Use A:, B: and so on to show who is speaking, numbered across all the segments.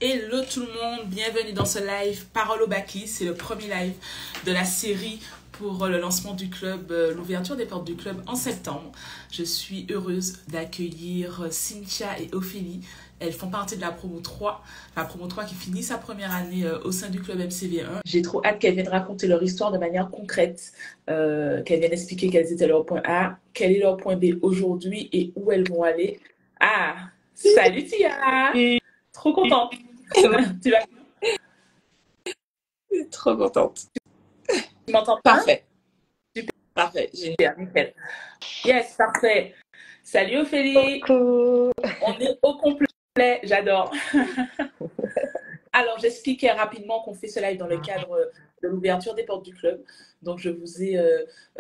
A: Hello tout le monde, bienvenue dans ce live Parole au Baki. C'est le premier live de la série pour le lancement du club, l'ouverture des portes du club en septembre. Je suis heureuse d'accueillir Cynthia et Ophélie. Elles font partie de la promo 3 qui finit sa première année au sein du club MCV1. J'ai trop hâte qu'elles viennent raconter leur histoire de manière concrète, qu'elles viennent expliquer quels étaient leurs points A, quel est leur point B aujourd'hui et où elles vont aller. Ah, salut Tia! Trop contente! Tu vas
B: trop contente.
A: Tu m'entends pas?
B: Parfait. Super. Parfait. Génial.
A: Nickel. Yes, parfait. Salut Ophélie.
C: Coucou.
A: On est au complet. J'adore. Alors, j'expliquais rapidement qu'on fait ce live dans le cadre de l'ouverture des portes du club. Donc, je vous ai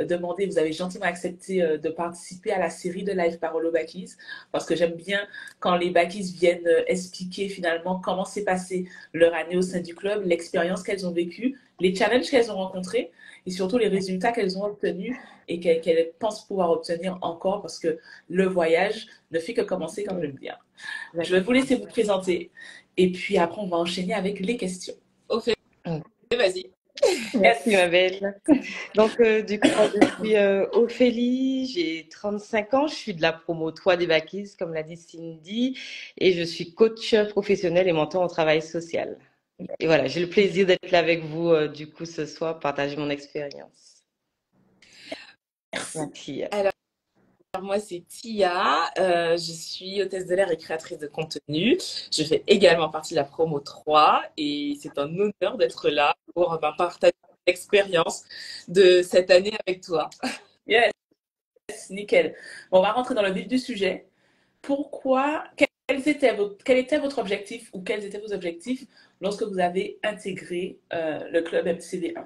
A: demandé, vous avez gentiment accepté de participer à la série de live Parole aux Bakis, parce que j'aime bien quand les Bakis viennent expliquer finalement comment s'est passée leur année au sein du club, l'expérience qu'elles ont vécue, les challenges qu'elles ont rencontrés et surtout les résultats qu'elles ont obtenus et qu'elles pensent pouvoir obtenir encore, parce que le voyage ne fait que commencer, comme je le dis. Je vais vous laisser vous présenter. Et puis après, on va enchaîner avec les questions.
B: Ophélie, vas-y.
C: Merci ma belle. Donc du coup, je suis Ophélie, j'ai 35 ans, je suis de la promo 3 des Bakis, comme l'a dit Cindy, et je suis coach professionnel et mentor en travail social. Et voilà, j'ai le plaisir d'être là avec vous du coup ce soir, partager mon expérience. Merci.
B: Alors, moi, c'est Tia. Je suis hôtesse de l'air et créatrice de contenu. Je fais également partie de la promo 3 et c'est un honneur d'être là pour partager l'expérience de cette année avec toi.
A: Yes, nickel. Bon, on va rentrer dans le vif du sujet. Pourquoi, quel était votre objectif ou quels étaient vos objectifs lorsque vous avez intégré le club MCV1?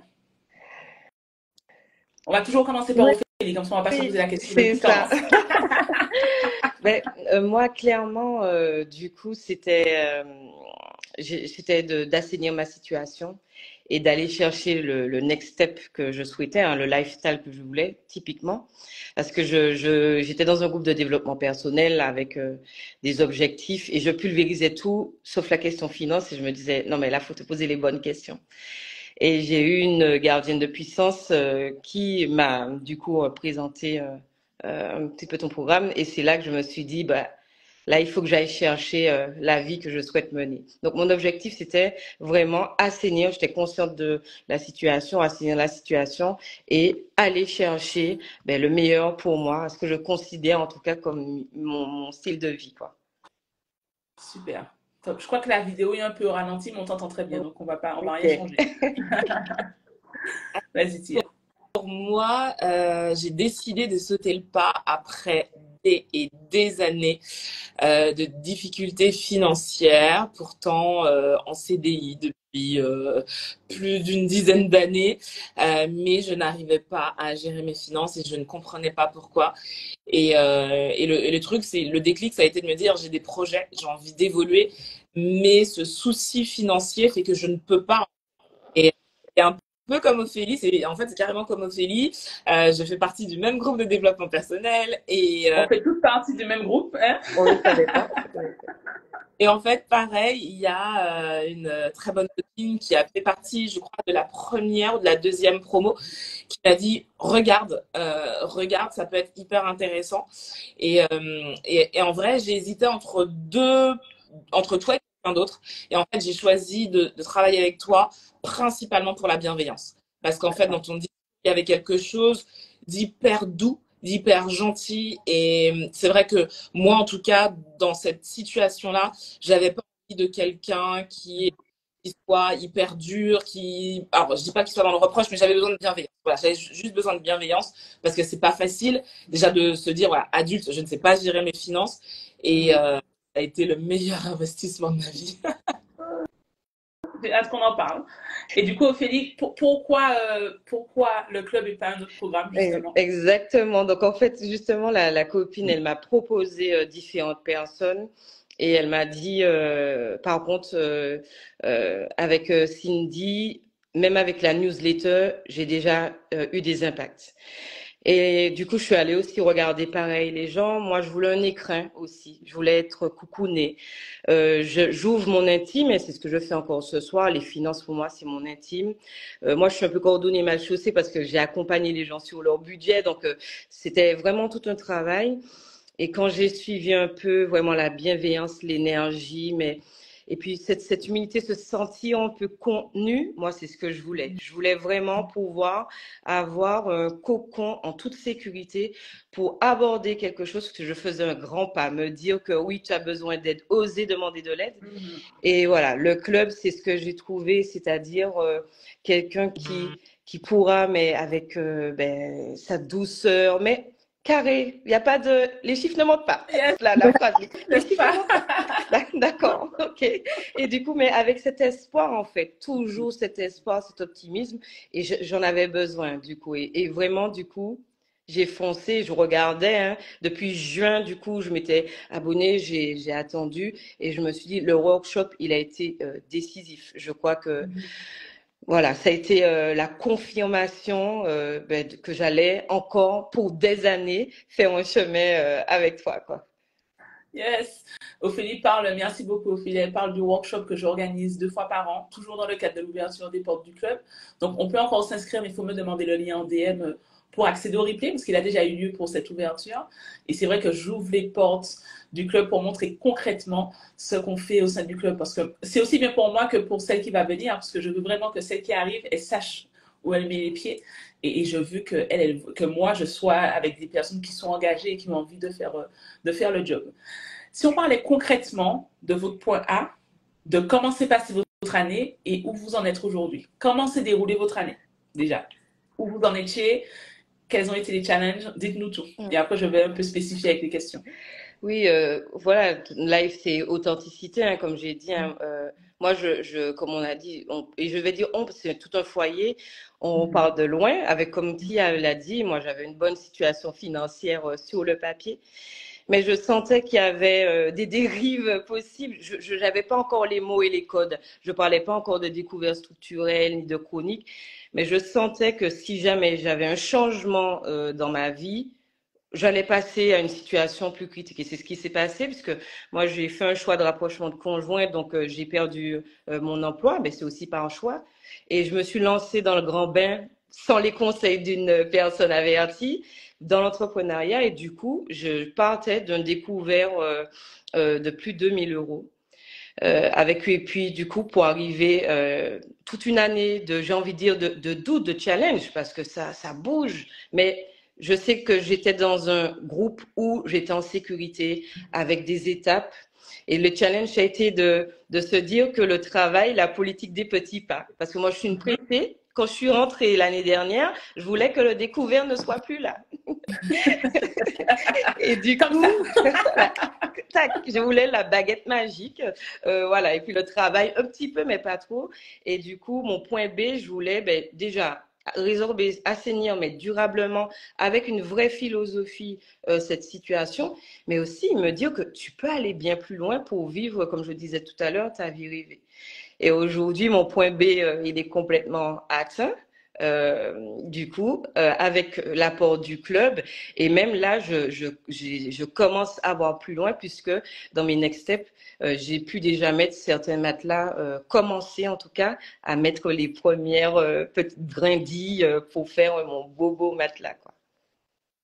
A: On va toujours commencer par Ophélie, comme ça on va pas se poser la question.
C: C'est ça. Moi, clairement, du coup, c'était d'assainir ma situation et d'aller chercher le next step que je souhaitais, hein, le lifestyle que je voulais, typiquement. Parce que j'étais dans un groupe de développement personnel avec des objectifs et je pulvérisais tout, sauf la question finance. Et je me disais, non, mais là, faut te poser les bonnes questions. Et j'ai eu une gardienne de puissance qui m'a, du coup, présenté un petit peu ton programme. Et c'est là que je me suis dit, bah, là, il faut que j'aille chercher la vie que je souhaite mener. Donc, mon objectif, c'était vraiment assainir. J'étais consciente de la situation, assainir la situation et aller chercher le meilleur pour moi, ce que je considère en tout cas comme mon style de vie, quoi.
A: Super. Top. Je crois que la vidéo est un peu ralentie, mais on t'entend très bien, donc on va rien changer. Vas-y, Tia.
B: Pour moi, j'ai décidé de sauter le pas après des années de difficultés financières, pourtant en CDI depuis plus d'une dizaine d'années, mais je n'arrivais pas à gérer mes finances et je ne comprenais pas pourquoi. Et le truc, c'est le déclic, ça a été de me dire, j'ai des projets, j'ai envie d'évoluer, mais ce souci financier fait que je ne peux pas. Et un peu comme Ophélie, c'est carrément comme Ophélie. Je fais partie du même groupe de développement personnel et
A: on fait tous partie du même groupe, hein?
C: On ne savait pas.
B: Et en fait, pareil, il y a une très bonne copine qui a fait partie, je crois, de la première ou de la deuxième promo, qui m'a dit regarde, ça peut être hyper intéressant. Et en vrai, j'ai hésité entre toi et quelqu'un d'autre. Et en fait, j'ai choisi de travailler avec toi principalement pour la bienveillance. Parce qu'en fait, dans ton discours, il y avait quelque chose d'hyper doux, d'hyper gentil. Et c'est vrai que moi, en tout cas, dans cette situation-là, j'avais pas envie de quelqu'un qui soit hyper dur, alors je dis pas qu'il soit dans le reproche, mais j'avais besoin de bienveillance. Voilà, j'avais juste besoin de bienveillance parce que c'est pas facile déjà de se dire, voilà, adulte, je ne sais pas gérer mes finances. Et ça a été le meilleur investissement de ma vie.
A: J'ai hâte qu'on en parle. Et du coup, Ophélie, pourquoi le club et pas un autre programme, justement?
C: Exactement. Donc, en fait, justement, la copine, elle m'a proposé différentes personnes. Et elle m'a dit, par contre, avec Cindy, même avec la newsletter, j'ai déjà eu des impacts. Et du coup, je suis allée aussi regarder pareil les gens. Moi, je voulais un écrin aussi. Je voulais être coucounée. J'ouvre mon intime et c'est ce que je fais encore ce soir. Les finances, pour moi, c'est mon intime. Moi, je suis un peu cordonnée mal chaussée parce que j'ai accompagné les gens sur leur budget. Donc, c'était vraiment tout un travail. Et quand j'ai suivi un peu vraiment la bienveillance, l'énergie, mais et puis cette humilité, se sentir un peu contenu, moi c'est ce que je voulais. Je voulais vraiment pouvoir avoir un cocon en toute sécurité pour aborder quelque chose que je faisais un grand pas, me dire que oui, tu as besoin d'aide, oser demander de l'aide. Et voilà, le club, c'est ce que j'ai trouvé, c'est-à-dire quelqu'un qui pourra, mais avec sa douceur, mais carré. Il n'y a pas de. Les chiffres ne montent pas.
A: Yes.
C: La phrase. Les
A: N'est-ce
C: chiffres ne
A: pas?
C: montent pas. D'accord, ok. Et du coup, mais avec cet espoir, en fait, toujours cet espoir, cet optimisme, et j'en avais besoin, du coup. Et vraiment, du coup, j'ai foncé, je regardais, hein, depuis juin, du coup, je m'étais abonnée, j'ai attendu, et je me suis dit, le workshop, il a été décisif. Je crois que voilà, ça a été la confirmation que j'allais encore pour des années faire un chemin avec toi, quoi.
A: Yes. Ophélie parle, merci beaucoup Ophélie, elle parle du workshop que j'organise 2 fois par an, toujours dans le cadre de l'ouverture des portes du club. Donc on peut encore s'inscrire, mais il faut me demander le lien en DM pour accéder au replay, parce qu'il a déjà eu lieu pour cette ouverture. Et c'est vrai que j'ouvre les portes du club pour montrer concrètement ce qu'on fait au sein du club, parce que c'est aussi bien pour moi que pour celle qui va venir, parce que je veux vraiment que celle qui arrive, elle sache où elle met les pieds. Et je veux que moi, je sois avec des personnes qui sont engagées et qui ont envie de faire le job. Si on parlait concrètement de votre point A, de comment s'est passée votre année et où vous en êtes aujourd'hui. Comment s'est déroulée votre année, déjà? Où vous en étiez? Quels ont été les challenges? Dites-nous tout. Et après, je vais un peu spécifier avec les questions.
C: Oui, voilà, live, c'est authenticité, hein, comme j'ai dit. Hein, moi, comme on a dit, et je vais dire on, parce que c'est tout un foyer, on part de loin. Avec, comme Tia l'a dit, moi, j'avais une bonne situation financière sur le papier. Mais je sentais qu'il y avait des dérives possibles. Je n'avais pas encore les mots et les codes. Je parlais pas encore de découverte structurelle ni de chronique. Mais je sentais que si jamais j'avais un changement dans ma vie, j'allais passer à une situation plus critique. Et c'est ce qui s'est passé, puisque moi, j'ai fait un choix de rapprochement de conjoint, donc j'ai perdu mon emploi, mais c'est aussi par un choix. Et je me suis lancée dans le grand bain sans les conseils d'une personne avertie dans l'entrepreneuriat. Et du coup, je partais d'un découvert de plus de 2 000 euros. Et puis du coup pour arriver toute une année de, j'ai envie de dire, de doute, de challenge, parce que ça bouge, mais je sais que j'étais dans un groupe où j'étais en sécurité avec des étapes. Et le challenge a été de se dire que le travail, la politique des petits pas. Parce que moi, je suis une pressée. Quand je suis rentrée l'année dernière, je voulais que le découvert ne soit plus là. Et du
A: Comme
C: coup,
A: ça.
C: tac, je voulais la baguette magique. Voilà. Et puis le travail, un petit peu, mais pas trop. Et du coup, mon point B, je voulais déjà résorber, assainir, mais durablement, avec une vraie philosophie, cette situation, mais aussi me dire que tu peux aller bien plus loin pour vivre, comme je disais tout à l'heure, ta vie rêvée. Et aujourd'hui, mon point B, il est complètement atteint. Du coup, avec l'apport du club, et même là, je commence à voir plus loin, puisque dans mes next steps, j'ai pu déjà mettre certains matelas, commencer en tout cas à mettre les premières petites brindilles pour faire mon bobo matelas, quoi.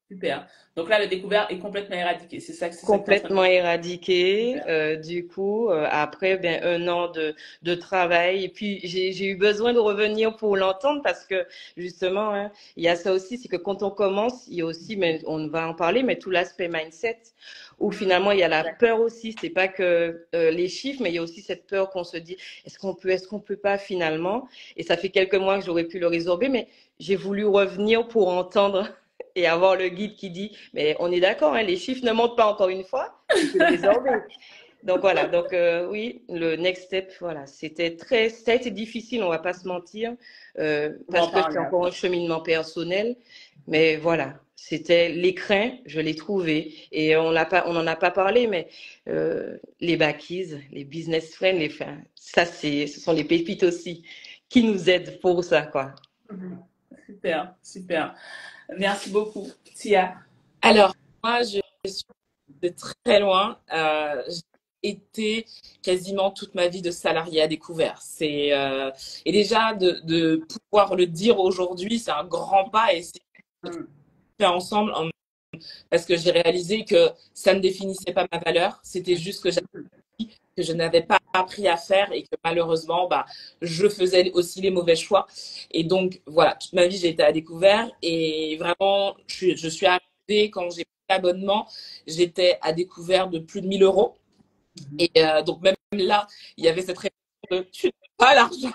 A: Super. Donc là, le découvert est complètement éradiqué. C'est ça que tu es en train de
C: Complètement
A: dire.
C: éradiqué.
A: Super.
C: Du coup, après un an de travail, et puis j'ai eu besoin de revenir pour l'entendre, parce que justement, hein, il y a ça aussi, c'est que quand on commence, il y a aussi, mais on va en parler, mais tout l'aspect mindset, où finalement il y a la peur aussi. C'est pas que les chiffres, mais il y a aussi cette peur qu'on se dit, est-ce qu'on peut pas finalement. Et ça fait quelques mois que j'aurais pu le résorber, mais j'ai voulu revenir pour entendre et avoir le guide qui dit, mais on est d'accord, hein, les chiffres ne montent pas encore une fois, tu peux le résorber. Donc voilà, donc oui, le next step, voilà, ça a été difficile, on va pas se mentir,
A: On va
C: parce
A: en
C: que c'est
A: parler
C: encore
A: après.
C: un cheminement personnel, mais voilà, c'était l'écrin, je l'ai trouvé, et on n'en a pas parlé, mais les backies, les business friends, ça ce sont les pépites aussi qui nous aident pour ça, quoi.
A: Super, super. Merci beaucoup, Tia.
B: Alors, moi, je suis de très loin. J'ai été quasiment toute ma vie de salarié à découvert. Et déjà, de pouvoir le dire aujourd'hui, c'est un grand pas et c'est fait ensemble parce que j'ai réalisé que ça ne définissait pas ma valeur. C'était juste que je n'avais pas appris à faire et que malheureusement, bah, je faisais aussi les mauvais choix. Et donc, voilà, toute ma vie, j'ai été à découvert et vraiment, je suis arrivée quand j'ai pris l'abonnement, j'étais à découvert de plus de 1 000 euros. Et donc, même là, il y avait cette réflexion de tu n'as pas l'argent.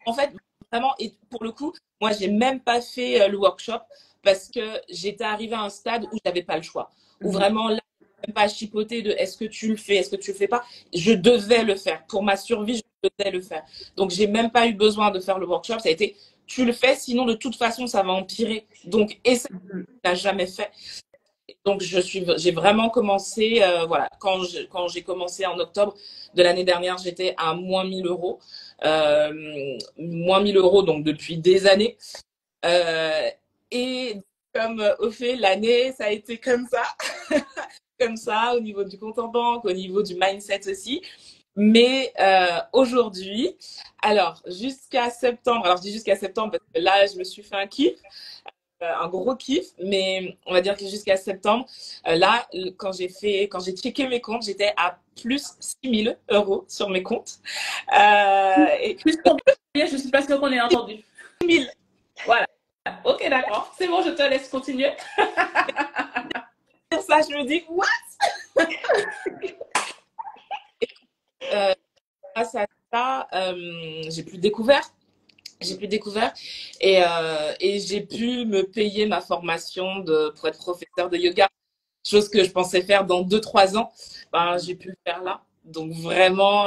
B: En fait, vraiment, et pour le coup, moi, j'ai même pas fait le workshop parce que j'étais arrivée à un stade où j'avais pas le choix. Où vraiment, là, même pas à chipoter de est-ce que tu le fais, est-ce que tu le fais pas. Je devais le faire. Pour ma survie, je devais le faire. Donc, j'ai même pas eu besoin de faire le workshop. Ça a été tu le fais, sinon de toute façon, ça va empirer. Donc, et ça, je l'ai jamais fait. Donc, j'ai vraiment commencé, voilà, quand j'ai commencé en octobre de l'année dernière, j'étais à moins 1 000 euros. Moins 1 000 euros, donc depuis des années. Et comme au fait, l'année, ça a été comme ça. Comme ça, au niveau du compte en banque, au niveau du mindset aussi. Mais aujourd'hui, alors jusqu'à septembre, alors je dis jusqu'à septembre parce que là, je me suis fait un gros kiff, mais on va dire que jusqu'à septembre, là, quand j'ai checké mes comptes, j'étais à plus 6 000 euros sur mes comptes.
A: Et plus combien? Je suis pas sûre qu'on ait entendu.
B: 6 000.
A: Voilà. Ok, d'accord. C'est bon, je te laisse continuer.
B: Pour ça, je me dis, what? Grâce à ça, j'ai plus découvert. Et j'ai pu me payer ma formation pour être professeur de yoga, chose que je pensais faire dans 2-3 ans. Ben, j'ai pu le faire là. Donc vraiment,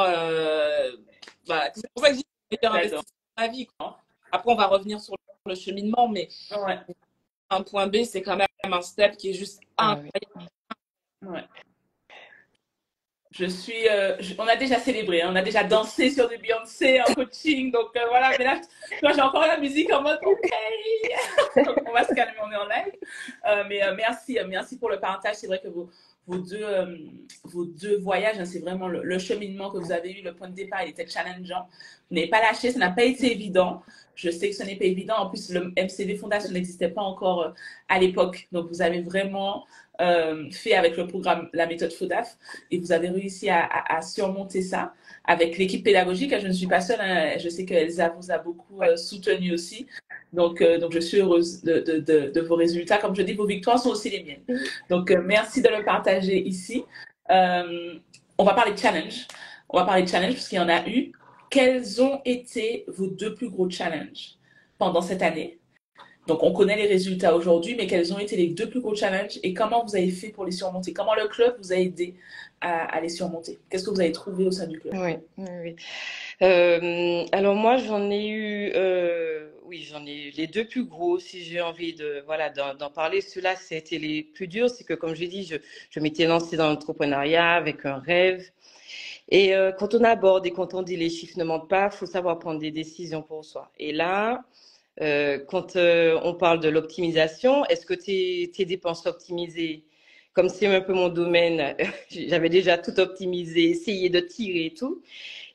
B: voilà. C'est pour ça que j'ai dit le meilleur investissement de ma vie, quoi. Après, on va revenir sur le cheminement, mais
A: ouais.
B: un point B, c'est quand même un step qui est juste incroyable.
A: Ouais. On a déjà célébré, hein, on a déjà dansé sur du Beyoncé en coaching, donc voilà, mais là, j'ai encore la musique en mode OK. Donc, on va se calmer, on est en live. Mais merci pour le partage. C'est vrai que vos deux voyages, hein, c'est vraiment le cheminement que vous avez eu. Le point de départ, il était challengeant. Vous n'avez pas lâché, ça n'a pas été évident. Je sais que ce n'est pas évident. En plus, le MCV Fondation n'existait pas encore à l'époque. Donc, vous avez vraiment fait avec le programme, la méthode FODAF, et vous avez réussi à surmonter ça avec l'équipe pédagogique. Je ne suis pas seule, hein. Je sais qu'Elsa vous a beaucoup soutenu aussi. Donc, je suis heureuse de vos résultats. Comme je dis, vos victoires sont aussi les miennes. Donc, merci de le partager ici. On va parler de challenge. On va parler de challenge parce qu'il y en a eu. Quels ont été vos 2 plus gros challenges pendant cette année? Donc, on connaît les résultats aujourd'hui, mais quels ont été les 2 plus gros challenges et comment vous avez fait pour les surmonter? Comment le club vous a aidé à les surmonter? Qu'est-ce que vous avez trouvé au sein du club?
C: Oui. Alors moi, j'en ai eu les 2 plus gros, si j'ai envie d'en parler. Ceux-là, c'était les plus durs. C'est que, comme j'ai dit, je m'étais lancée dans l'entrepreneuriat avec un rêve. Et quand on aborde et quand on dit les chiffres ne mentent pas, il faut savoir prendre des décisions pour soi. Et là, quand on parle de l'optimisation, est-ce que tes dépenses sont optimisées? Comme c'est un peu mon domaine, j'avais déjà tout optimisé, essayé de tirer et tout.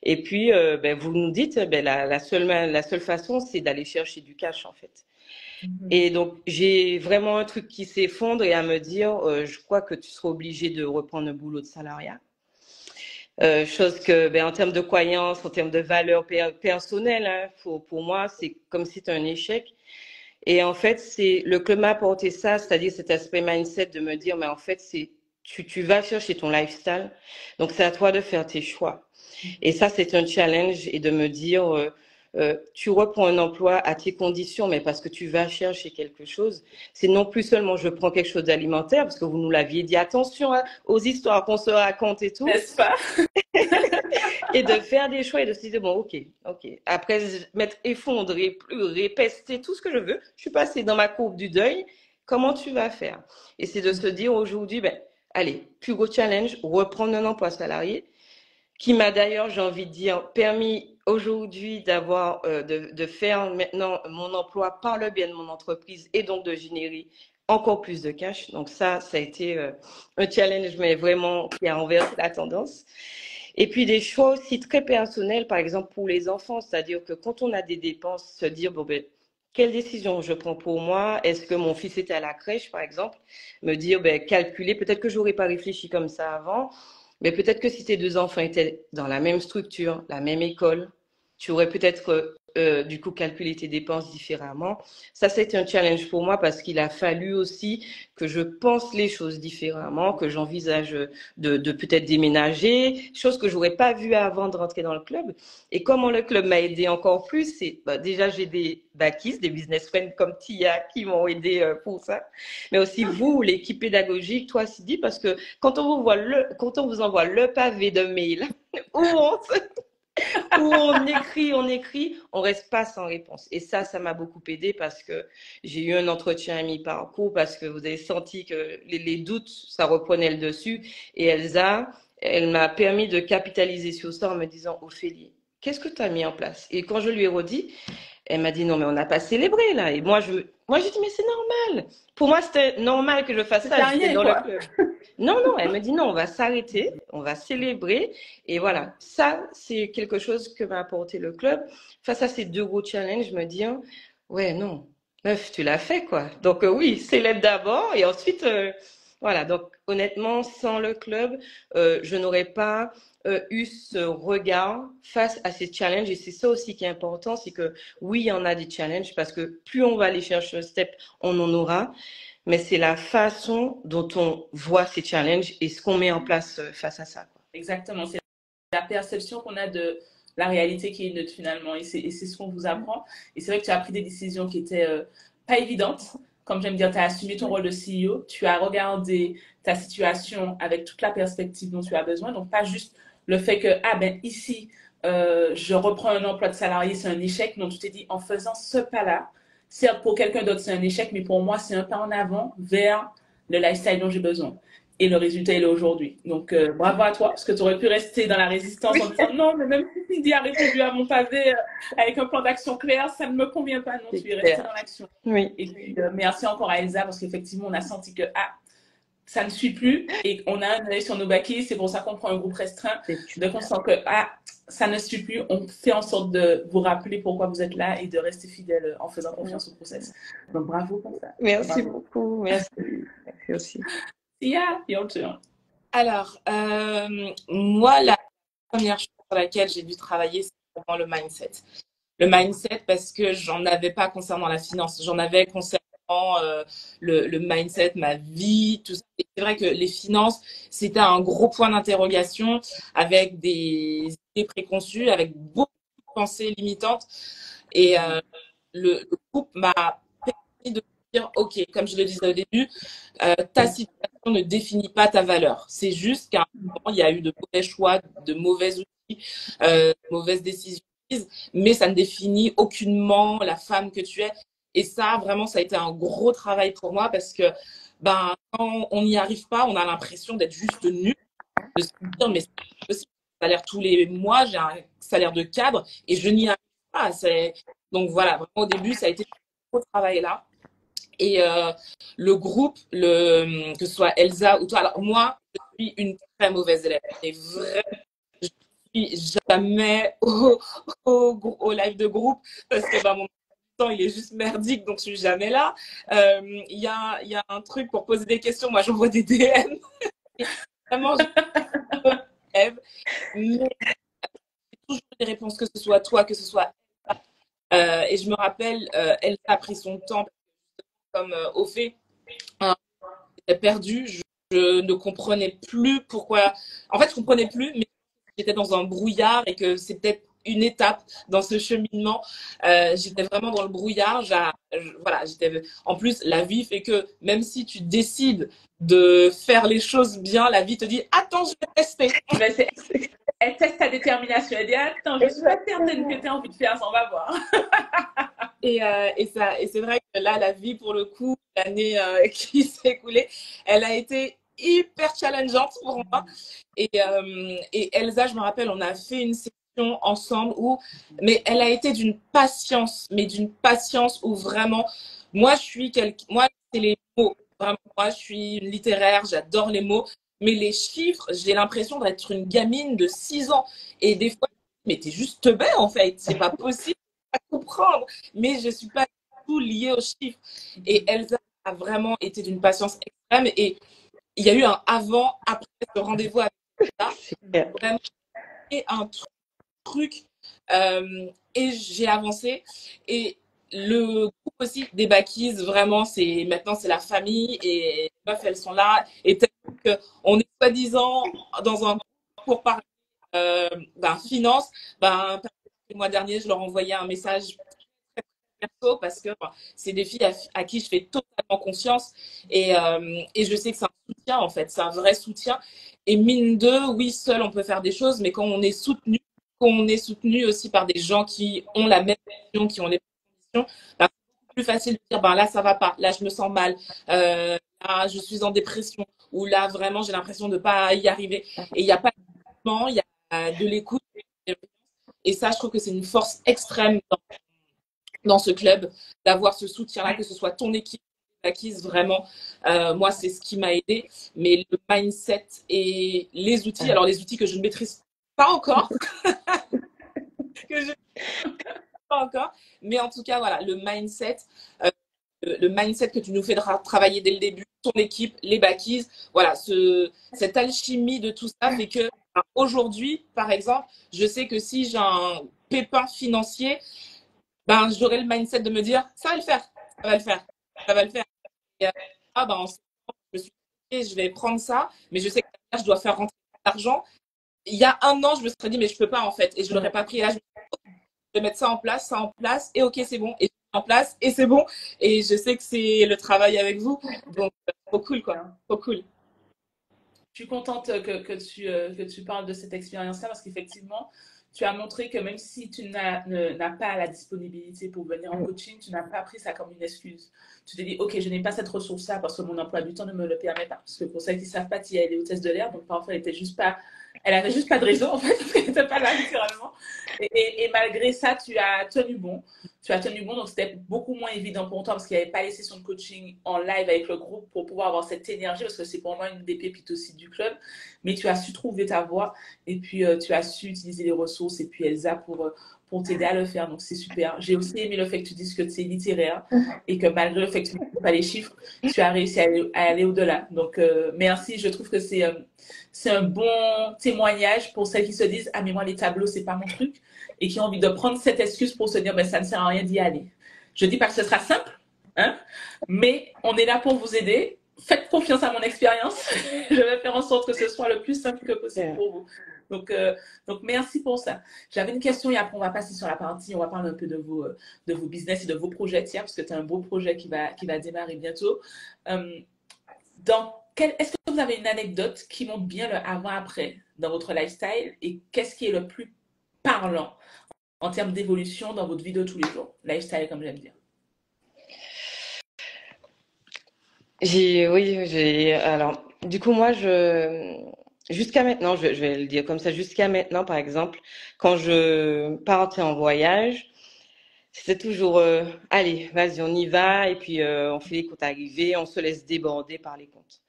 C: Et puis, vous nous dites, la seule façon, c'est d'aller chercher du cash, en fait. Et donc, j'ai vraiment un truc qui s'effondre et à me dire, je crois que tu seras obligé de reprendre un boulot de salariat. Chose que, en termes de croyances, en termes de valeurs personnelles, hein, pour moi, c'est comme si c'était un échec. Et en fait, le club m'a apporté ça, c'est-à-dire cet aspect mindset de me dire, mais en fait, tu vas chercher ton lifestyle, donc c'est à toi de faire tes choix. Et ça, c'est un challenge et de me dire, tu reprends un emploi à tes conditions, mais parce que tu vas chercher quelque chose. C'est non plus seulement je prends quelque chose d'alimentaire, parce que vous nous l'aviez dit, attention aux histoires qu'on se raconte et tout.
A: N'est-ce pas?
C: Et de faire des choix et de se dire, bon, ok. Après m'être effondré, pleurer, pester, tout ce que je veux, je suis passée dans ma courbe du deuil. Comment tu vas faire? Et c'est de se dire aujourd'hui, allez, plus gros challenge, reprendre un emploi salarié, qui m'a d'ailleurs, j'ai envie de dire, permis aujourd'hui d'avoir, de faire maintenant mon emploi par le bien de mon entreprise et donc de générer encore plus de cash. Donc ça a été un challenge, mais vraiment qui a renversé la tendance. Et puis des choix aussi très personnels, par exemple pour les enfants, c'est-à-dire que quand on a des dépenses, se dire, bon ben, quelle décision je prends pour moi? Est-ce que mon fils était à la crèche, par exemple? Me dire, ben, calculer, peut-être que j'aurais pas réfléchi comme ça avant, mais peut-être que si tes deux enfants étaient dans la même structure, la même école, tu aurais peut-être du coup calculé tes dépenses différemment. Ça, c'était un challenge pour moi parce qu'il a fallu aussi que je pense les choses différemment, que j'envisage de peut-être déménager, chose que j'aurais pas vue avant de rentrer dans le club. Et comment le club m'a aidé encore plus, c'est déjà j'ai des backis, des business friends comme Tia qui m'ont aidé pour ça, mais aussi vous, l'équipe pédagogique, toi Sidi, parce que quand quand on vous envoie le pavé de mail où on écrit, on reste pas sans réponse. Et ça m'a beaucoup aidé parce que j'ai eu un entretien à mi-parcours parce que vous avez senti que les doutes, ça reprenait le dessus. Et Elsa, elle m'a permis de capitaliser sur ça en me disant, Ophélie, qu'est-ce que tu as mis en place? Et quand je lui ai redit, elle m'a dit, non, mais on n'a pas célébré là. Et moi, j'ai dit, mais c'est normal. Pour moi, c'était normal que je fasse ça. J'étais dans le club. Non, elle me dit, non, on va s'arrêter, on va célébrer. Et voilà, ça, c'est quelque chose que m'a apporté le club. Face à ces deux gros challenges, je me dis, hein, ouais, non, meuf, tu l'as fait, quoi. Donc, oui, célèbre d'abord et ensuite, voilà. Donc, honnêtement, sans le club, je n'aurais pas eu ce regard face à ces challenges. Et c'est ça aussi qui est important, c'est que oui, il y en a des challenges parce que plus on va aller chercher un step, on en aura. Mais c'est la façon dont on voit ces challenges et ce qu'on met en place face à ça, quoi.
A: Exactement. C'est la perception qu'on a de la réalité qui est neutre finalement. Et c'est ce qu'on vous apprend. Et c'est vrai que tu as pris des décisions qui étaient pas évidentes. Comme j'aime dire, tu as assumé ton rôle de CEO. Tu as regardé ta situation avec toute la perspective dont tu as besoin. Donc, pas juste le fait que, ah ben ici, je reprends un emploi de salarié, c'est un échec. Non, tu t'es dit, en faisant ce pas-là, certes, pour quelqu'un d'autre, c'est un échec, mais pour moi, c'est un pas en avant vers le lifestyle dont j'ai besoin. Et le résultat, il est aujourd'hui. Donc, bravo à toi, parce que tu aurais pu rester dans la résistance en disant non, mais même si Cindy a répondu à mon pavé avec un plan d'action clair, ça ne me convient pas. Non, tu es resté dans l'action.
C: Oui.
A: Et puis, merci encore à Elsa, parce qu'effectivement, on a senti que ça ne suit plus et on a un œil sur nos baquets. C'est pour ça qu'on prend un groupe restreint. Donc, on sent que ça ne suit plus. On fait en sorte de vous rappeler pourquoi vous êtes là et de rester fidèle en faisant confiance au process. Donc, bravo pour ça.
C: Merci beaucoup. Merci. Merci aussi.
A: Yeah, your turn.
B: Alors, moi, la première chose sur laquelle j'ai dû travailler, c'est vraiment le mindset. Le mindset parce que j'en avais pas concernant la finance. J'en avais concernant le mindset, ma vie, tout ça. Et c'est vrai que les finances, c'était un gros point d'interrogation avec des idées préconçues, avec beaucoup de pensées limitantes. Et le groupe m'a permis de dire, OK, comme je le disais au début, ta situation ne définit pas ta valeur. C'est juste qu'à un moment, il y a eu de mauvais choix, de mauvais outils, mauvaises décisions prises, mais ça ne définit aucunement la femme que tu es. Et ça, vraiment, ça a été un gros travail pour moi parce que quand on n'y arrive pas, on a l'impression d'être juste nul, de se dire, mais c'est possible, j'ai un salaire tous les mois, j'ai un salaire de cadre et je n'y arrive pas. Donc voilà, vraiment, au début, ça a été un gros travail là. Et le groupe, que ce soit Elsa ou toi, alors moi, je suis une très mauvaise élève. Et vraiment, je suis jamais au live de groupe parce que mon temps, il est juste merdique, donc je suis jamais là. Il y a un truc pour poser des questions. Moi, j'envoie des DM. Et vraiment, je suis élève. Mais j'ai toujours des réponses, que ce soit toi, que ce soit Elsa. Et je me rappelle, Elsa a pris son temps comme au fait, j'étais perdue, je ne comprenais plus pourquoi. En fait, je comprenais plus, mais j'étais dans un brouillard et que c'est peut-être une étape dans ce cheminement. J'étais vraiment dans le brouillard. Voilà, en plus, la vie fait que même si tu décides de faire les choses bien, la vie te dit attends, je vais tester.
A: Elle teste ta détermination. Elle dit attends, je suis pas certaine que tu as envie de faire ça, on va voir.
B: Et c'est vrai que là, la vie, pour le coup, l'année qui s'est écoulée, elle a été hyper challengeante pour moi. Et Elsa, je me rappelle, on a fait une session ensemble mais elle a été d'une patience, où vraiment, moi, c'est les mots. Vraiment, moi, je suis littéraire, j'adore les mots, mais les chiffres, j'ai l'impression d'être une gamine de 6 ans. Et des fois, mais t'es juste bête, en fait. C'est pas possible à comprendre. Mais je suis pas du tout liée aux chiffres. Et Elsa a vraiment été d'une patience extrême. Et il y a eu un avant, après ce rendez-vous avec Elsa. Vraiment, et un truc. Et j'ai avancé. Et le groupe aussi des Backies, vraiment, maintenant c'est la famille et les meufs, elles sont là. Et peut-être qu'on est soi-disant dans un groupe pour parler finance. Le mois dernier, je leur envoyais un message perso parce que c'est des filles à qui je fais totalement confiance et je sais que c'est un soutien en fait, c'est un vrai soutien. Et mine de, oui, seul on peut faire des choses, mais quand on est soutenu aussi par des gens qui ont la même vision, qui ont les mêmes conditions, c'est plus facile de dire là ça va pas, là je me sens mal, là je suis en dépression, ou là vraiment j'ai l'impression de pas y arriver. Et il n'y a pas de temps, il y a de l'écoute. Et ça, je trouve que c'est une force extrême dans ce club, d'avoir ce soutien-là, que ce soit ton équipe acquise, vraiment. Moi, c'est ce qui m'a aidé. Mais le mindset et les outils, alors les outils que je ne maîtrise pas encore, que je ne maîtrise pas encore, mais en tout cas, voilà, le mindset que tu nous fais travailler dès le début, ton équipe, les backies, voilà, cette alchimie de tout ça fait que aujourd'hui, par exemple, je sais que si j'ai un pépin financier, j'aurai le mindset de me dire, ça va le faire, ça va le faire, ça va le faire. Et en ce moment, je me suis dit, je vais prendre ça, mais je sais que je dois faire rentrer l'argent. Il y a un an, je me serais dit, mais je peux pas en fait, et je l'aurais pas pris. Et là, je vais mettre ça en place, et ok, c'est bon, et je mets en place, et c'est bon. Et je sais que c'est le travail avec vous, donc trop cool, quoi, trop cool.
A: Je suis contente que tu parles de cette expérience-là parce qu'effectivement, tu as montré que même si tu n'as pas la disponibilité pour venir en coaching, tu n'as pas pris ça comme une excuse. Tu te dis, OK, je n'ai pas cette ressource-là parce que mon emploi du temps ne me le permet pas. Parce que pour ceux qui ne savent pas, tu es allée au test de l'air, donc parfois elle avait juste pas de réseau en fait, parce qu'elle n'était pas là littéralement. Et malgré ça, tu as tenu bon. Donc c'était beaucoup moins évident pour toi parce qu'il n'y avait pas les sessions de coaching en live avec le groupe pour pouvoir avoir cette énergie, parce que c'est pour moi une des pépites aussi du club. Mais tu as su trouver ta voie et puis tu as su utiliser les ressources et puis Elsa pour t'aider à le faire. Donc c'est super. J'ai aussi aimé le fait que tu dises que tu es littéraire et que malgré le fait que tu n'aimes pas les chiffres, tu as réussi à aller au-delà. Donc merci, je trouve que c'est un bon témoignage pour celles qui se disent, ah mais moi les tableaux c'est pas mon truc, et qui ont envie de prendre cette excuse pour se dire, ça ne sert à rien d'y aller. Je dis pas que ce sera simple, hein, mais on est là pour vous aider. Faites confiance à mon expérience. Je vais faire en sorte que ce soit le plus simple que possible pour vous. Donc merci pour ça. J'avais une question et après on va passer sur la partie, on va parler un peu de vos business et de vos projets, tiens, parce que tu as un beau projet qui va démarrer bientôt. Est-ce que vous avez une anecdote qui montre bien le avant-après dans votre lifestyle et qu'est-ce qui est le plus parlant en termes d'évolution dans votre vie de tous les jours? Lifestyle, comme j'aime dire.
C: Alors, du coup, moi, jusqu'à maintenant, je vais le dire comme ça, jusqu'à maintenant, par exemple, quand je partais en voyage, c'était toujours, allez, vas-y, on y va, et puis on fait les comptes arrivés, on se laisse déborder par les comptes.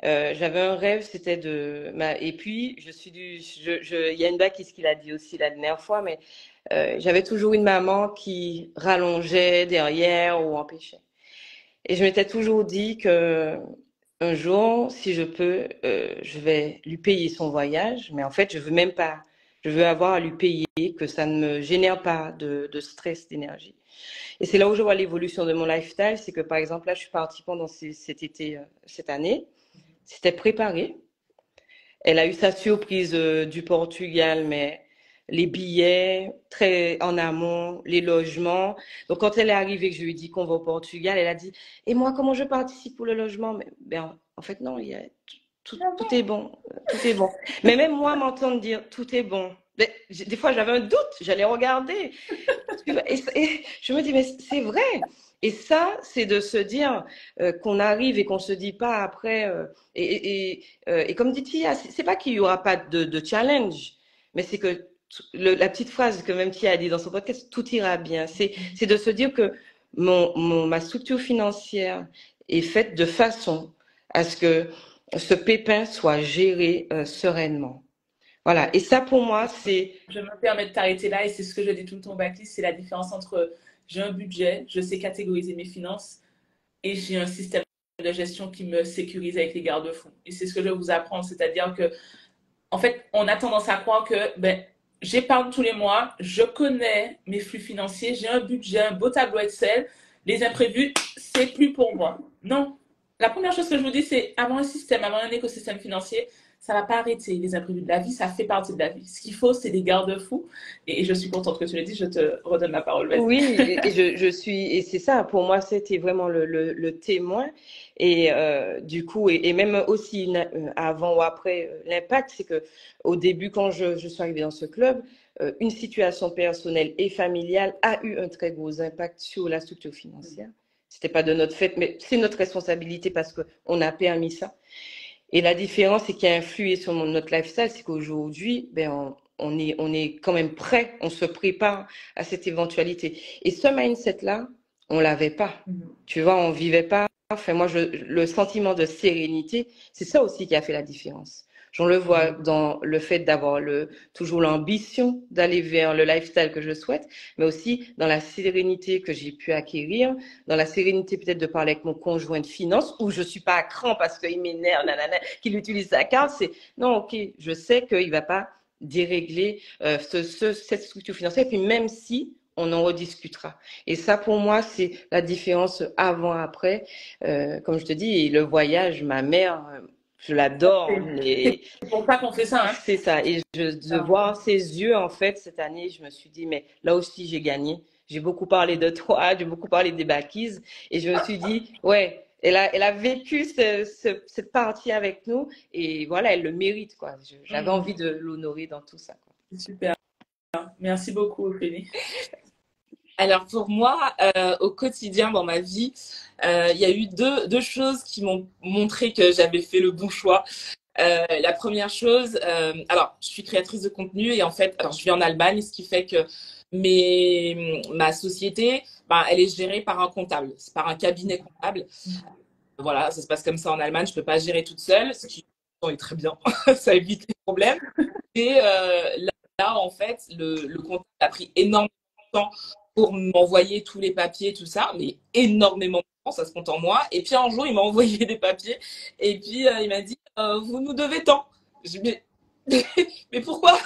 C: J'avais un rêve, c'était et puis il y a une blague qui l'a dit aussi la dernière fois, mais j'avais toujours une maman qui rallongeait derrière ou empêchait. Et je m'étais toujours dit que un jour, si je peux, je vais lui payer son voyage, mais en fait, je veux même pas. Je veux avoir à lui payer, que ça ne me génère pas de stress, d'énergie. Et c'est là où je vois l'évolution de mon lifestyle, c'est que par exemple, là, je suis partie pendant cet été, cette année. C'était préparé. Elle a eu sa surprise du Portugal, mais les billets très en amont, les logements. Donc, quand elle est arrivée, que je lui ai dit qu'on va au Portugal, elle a dit, et moi, comment je participe pour le logement? Mais, en fait, non, tout est bon. Tout est bon. Mais même moi, m'entendre dire tout est bon. Des fois, j'avais un doute, j'allais regarder. Et je me dis, mais c'est vrai. Et ça, c'est de se dire qu'on arrive et qu'on se dit pas après. Et comme dit Tia, c'est pas qu'il y aura pas de challenge, mais c'est que la petite phrase que même Tia a dit dans son podcast, tout ira bien. C'est de se dire que ma structure financière est faite de façon à ce que ce pépin soit géré sereinement. Voilà. Et ça, pour moi, c'est...
A: Je me permets de t'arrêter là et c'est ce que je dis tout le temps au backlist, c'est la différence entre j'ai un budget, je sais catégoriser mes finances et j'ai un système de gestion qui me sécurise avec les garde-fous. Et c'est ce que je vais vous apprendre, c'est-à-dire que, en fait, on a tendance à croire que, j'épargne tous les mois, je connais mes flux financiers, j'ai un budget, un beau tableau Excel, les imprévus, c'est plus pour moi. Non. La première chose que je vous dis, c'est avoir un système, avoir un écosystème financier, ça ne va pas arrêter les imprévus de la vie, ça fait partie de la vie. Ce qu'il faut, c'est des garde-fous. Et je suis contente que tu l'aies dit, je te redonne la parole.
C: Oui, et c'est ça, pour moi, c'était vraiment le témoin. Et du coup, et même aussi avant ou après, l'impact, c'est que au début, quand je suis arrivée dans ce club, une situation personnelle et familiale a eu un très gros impact sur la structure financière. C'était pas de notre fait, mais c'est notre responsabilité parce qu'on a permis ça. Et la différence, c'est qui a influé sur notre lifestyle, c'est qu'aujourd'hui, on est quand même prêt, on se prépare à cette éventualité. Et ce mindset-là, on l'avait pas. Tu vois, on vivait pas. Enfin, moi, le sentiment de sérénité, c'est ça aussi qui a fait la différence. J'en le vois dans le fait d'avoir toujours l'ambition d'aller vers le lifestyle que je souhaite, mais aussi dans la sérénité que j'ai pu acquérir, dans la sérénité peut-être de parler avec mon conjoint de finance, où je suis pas à cran parce qu'il m'énerve, qu'il utilise sa carte. C'est non, ok, je sais qu'il va pas dérégler cette structure financière. Et puis même si on en rediscutera. Et ça, pour moi, c'est la différence avant-après. Comme je te dis, le voyage, ma mère, je l'adore.
A: C'est pour ça qu'on fait ça. Hein.
C: C'est ça. Et de voir ses yeux, en fait, cette année, je me suis dit, mais là aussi, j'ai gagné. J'ai beaucoup parlé de toi, j'ai beaucoup parlé des backies. Et je me suis dit, ouais, elle a vécu cette partie avec nous. Et voilà, elle le mérite, quoi. J'avais envie de l'honorer dans tout ça, quoi.
A: Super. Merci beaucoup, Ophélie.
B: Alors pour moi, au quotidien dans ma vie, il y a eu deux choses qui m'ont montré que j'avais fait le bon choix. La première chose, alors je suis créatrice de contenu et en fait, alors je vis en Allemagne, ce qui fait que ma société, elle est gérée par un comptable, c'est par un cabinet comptable. Voilà, ça se passe comme ça en Allemagne, je peux pas gérer toute seule, ce qui est très bien, ça évite les problèmes. Et là, en fait, le comptable a pris énormément de temps pour m'envoyer tous les papiers, tout ça, mais énormément de temps, ça se compte en moi. Et puis un jour, il m'a envoyé des papiers et puis il m'a dit vous nous devez tant. Je dis mais pourquoi?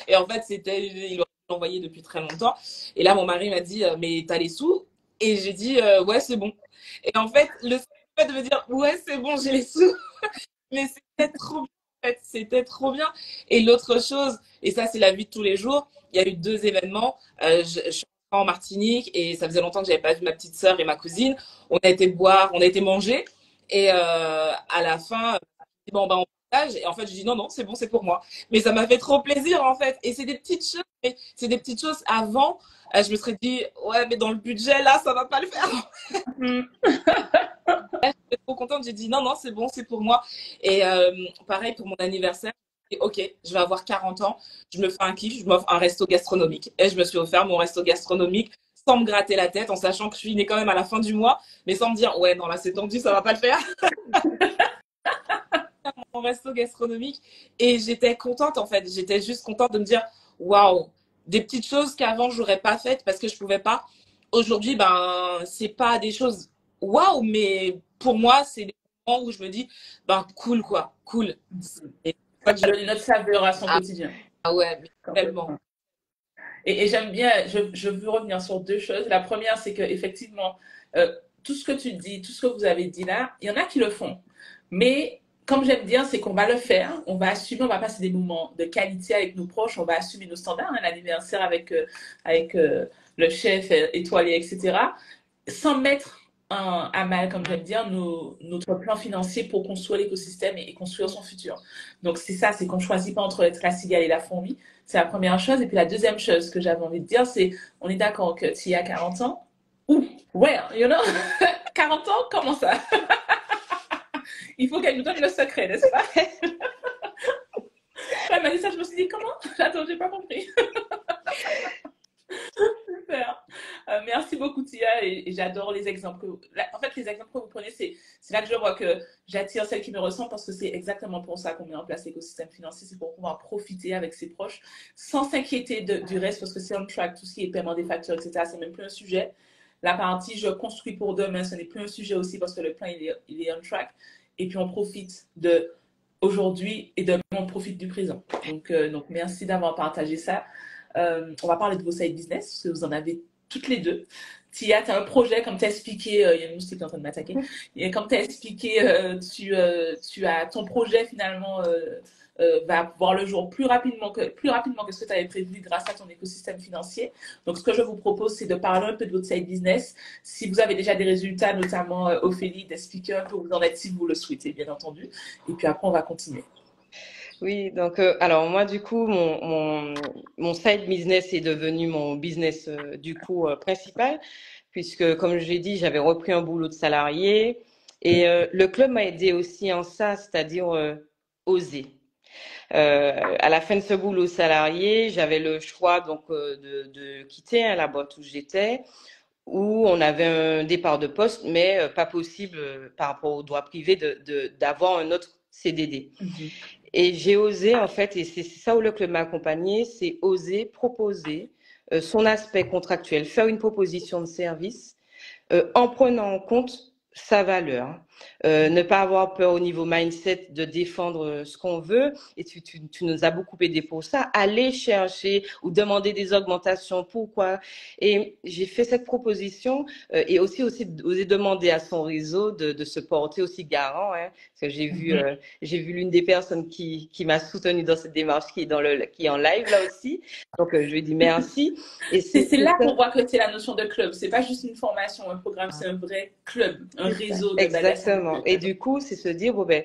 B: Et en fait, il l'a envoyé depuis très longtemps. Et là, mon mari m'a dit mais t'as les sous? Et j'ai dit ouais, c'est bon. Et en fait, le fait de me dire ouais, c'est bon, j'ai les sous, mais c'était trop bien. En fait, c'était trop bien. Et l'autre chose, et ça c'est la vie de tous les jours, il y a eu 2 événements. Je suis en Martinique et ça faisait longtemps que j'avais pas vu ma petite sœur et ma cousine. On a été boire, on a été manger et à la fin, bon on partage. Et en fait je dis non non c'est bon c'est pour moi. Mais ça m'a fait trop plaisir en fait. Et c'est des petites choses. C'est des petites choses. Avant, je me serais dit ouais mais dans le budget là ça va pas le faire. J'étais trop contente, j'ai dit non, non, c'est bon, c'est pour moi. Et pareil pour mon anniversaire, j'ai dit, ok, je vais avoir 40 ans, je me fais un kiff, je m'offre un resto gastronomique. Et je me suis offert mon resto gastronomique sans me gratter la tête, en sachant que je suis née quand même à la fin du mois, mais sans me dire, ouais, non, là c'est tendu, ça va pas le faire. Mon resto gastronomique. Et j'étais contente en fait, j'étais juste contente de me dire, waouh, des petites choses qu'avant j'aurais pas faites parce que je pouvais pas. Aujourd'hui, c'est pas des choses waouh, mais pour moi, c'est des moments où je me dis, cool, quoi, cool.
A: Et je donne une autre saveur à son quotidien.
B: Ah ouais, mais tellement.
A: Et j'aime bien, je veux revenir sur 2 choses. La première, c'est qu'effectivement, tout ce que tu dis, tout ce que vous avez dit là, il y en a qui le font. Mais comme j'aime dire, c'est qu'on va le faire, on va assumer, on va passer des moments de qualité avec nos proches, on va assumer nos standards, un anniversaire avec le chef étoilé, etc., sans mettre à mal, comme j'aime dire, notre plan financier pour construire l'écosystème et construire son futur. Donc c'est ça, c'est qu'on ne choisit pas entre être la cigale et la fourmi. C'est la première chose. Et puis la deuxième chose que j'avais envie de dire, c'est on est d'accord que tu y as 40 ans. Ouh, ouais, you know, 40 ans, comment ça? Il faut qu'elle nous donne le secret, n'est-ce pas? elle m'a dit ça, je me suis dit, comment? Attends, j'ai pas compris. Super. Merci beaucoup, Tia, et j'adore les exemples. En fait, les exemples que vous prenez, c'est là que je vois que j'attire celles qui me ressemblent parce que c'est exactement pour ça qu'on met en place l'écosystème financier, c'est pour pouvoir profiter avec ses proches sans s'inquiéter du reste parce que c'est on track, tout ce qui est paiement des factures, etc. C'est même plus un sujet. La partie je construis pour demain, ce n'est plus un sujet aussi parce que le plan, il est on track. Et puis, on profite de aujourd'hui et demain, on profite du présent. Donc merci d'avoir partagé ça. On va parler de vos side business, parce que vous en avez toutes les deux. Tia, tu as un projet, comme tu as expliqué, il y a une moustique qui est en train de m'attaquer. Et comme tu as expliqué, tu as ton projet finalement va voir le jour plus rapidement que ce que tu avais prévu grâce à ton écosystème financier. Donc, ce que je vous propose, c'est de parler un peu de votre side business. Si vous avez déjà des résultats, notamment Ophélie, d'expliquer un peu où vous en êtes si vous le souhaitez, bien entendu. Et puis après, on va continuer.
C: Oui, donc alors moi du coup mon side business est devenu mon business du coup principal puisque comme je l'ai dit j'avais repris un boulot de salarié et le club m'a aidé aussi en ça, c'est-à-dire oser. À la fin de ce boulot salarié, j'avais le choix donc de quitter la boîte où j'étais où on avait un départ de poste mais pas possible par rapport au droit privé d'avoir un autre CDD. Et j'ai osé, en fait, et c'est ça où le club m'a accompagné, c'est oser proposer son aspect contractuel, faire une proposition de service en prenant en compte sa valeur. Ne pas avoir peur au niveau mindset de défendre ce qu'on veut. Et tu nous as beaucoup aidé pour ça. Aller chercher ou demander des augmentations. Pourquoi? Et j'ai fait cette proposition et aussi oser demander à son réseau de se porter aussi garant. Hein, parce que j'ai vu l'une des personnes qui m'a soutenue dans cette démarche qui est en live là aussi. Donc je lui dis merci.
A: Et c'est là qu'on voit que c'est la notion de club. C'est pas juste une formation, un programme, c'est un vrai club, un réseau de
C: exactement. Et du coup, c'est se dire, bon ben,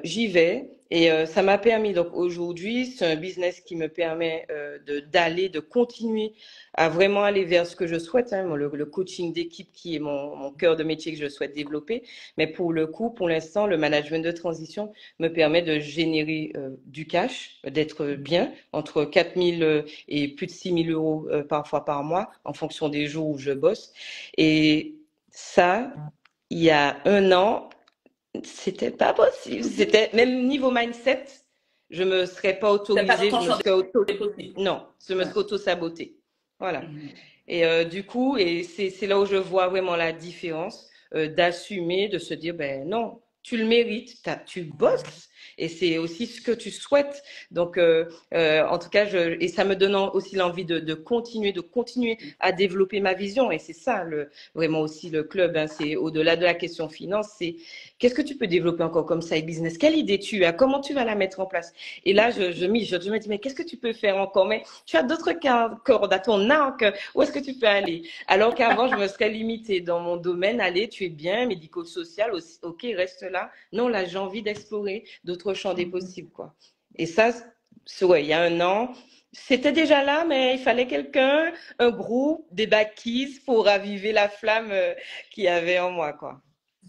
C: j'y vais. Et ça m'a permis, donc aujourd'hui, c'est un business qui me permet de continuer à vraiment aller vers ce que je souhaite, hein, le coaching d'équipe qui est mon cœur de métier que je souhaite développer. Mais pour le coup, pour l'instant, le management de transition me permet de générer du cash, d'être bien, entre 4 000 et plus de 6 000 euros parfois par mois, en fonction des jours où je bosse. Et ça, il y a un an, c'était pas possible. C'était même niveau mindset, je me serais pas autorisée, non, je me serais auto-sabotée. Voilà. Et du coup, et c'est là où je vois vraiment la différence d'assumer, de se dire, ben non, tu le mérites, tu bosses. Et c'est aussi ce que tu souhaites. Donc, en tout cas, et ça me donne aussi l'envie de continuer à développer ma vision. Et c'est ça, vraiment aussi le club. Hein, c'est au-delà de la question finance, c'est qu'est-ce que tu peux développer encore comme side business? Quelle idée tu as? Comment tu vas la mettre en place? Et là, je me dis, mais qu'est-ce que tu peux faire encore? Mais tu as d'autres cordes à ton arc. Où est-ce que tu peux aller? Alors qu'avant, je me serais limitée dans mon domaine. Allez, tu es bien, médico-social, ok, reste là. Non, là, j'ai envie d'explorer d'autres champs des possibles, quoi. Et ça, ouais, il y a un an, c'était déjà là, mais il fallait quelqu'un, un groupe, des backies pour raviver la flamme qu'il y avait en moi, quoi.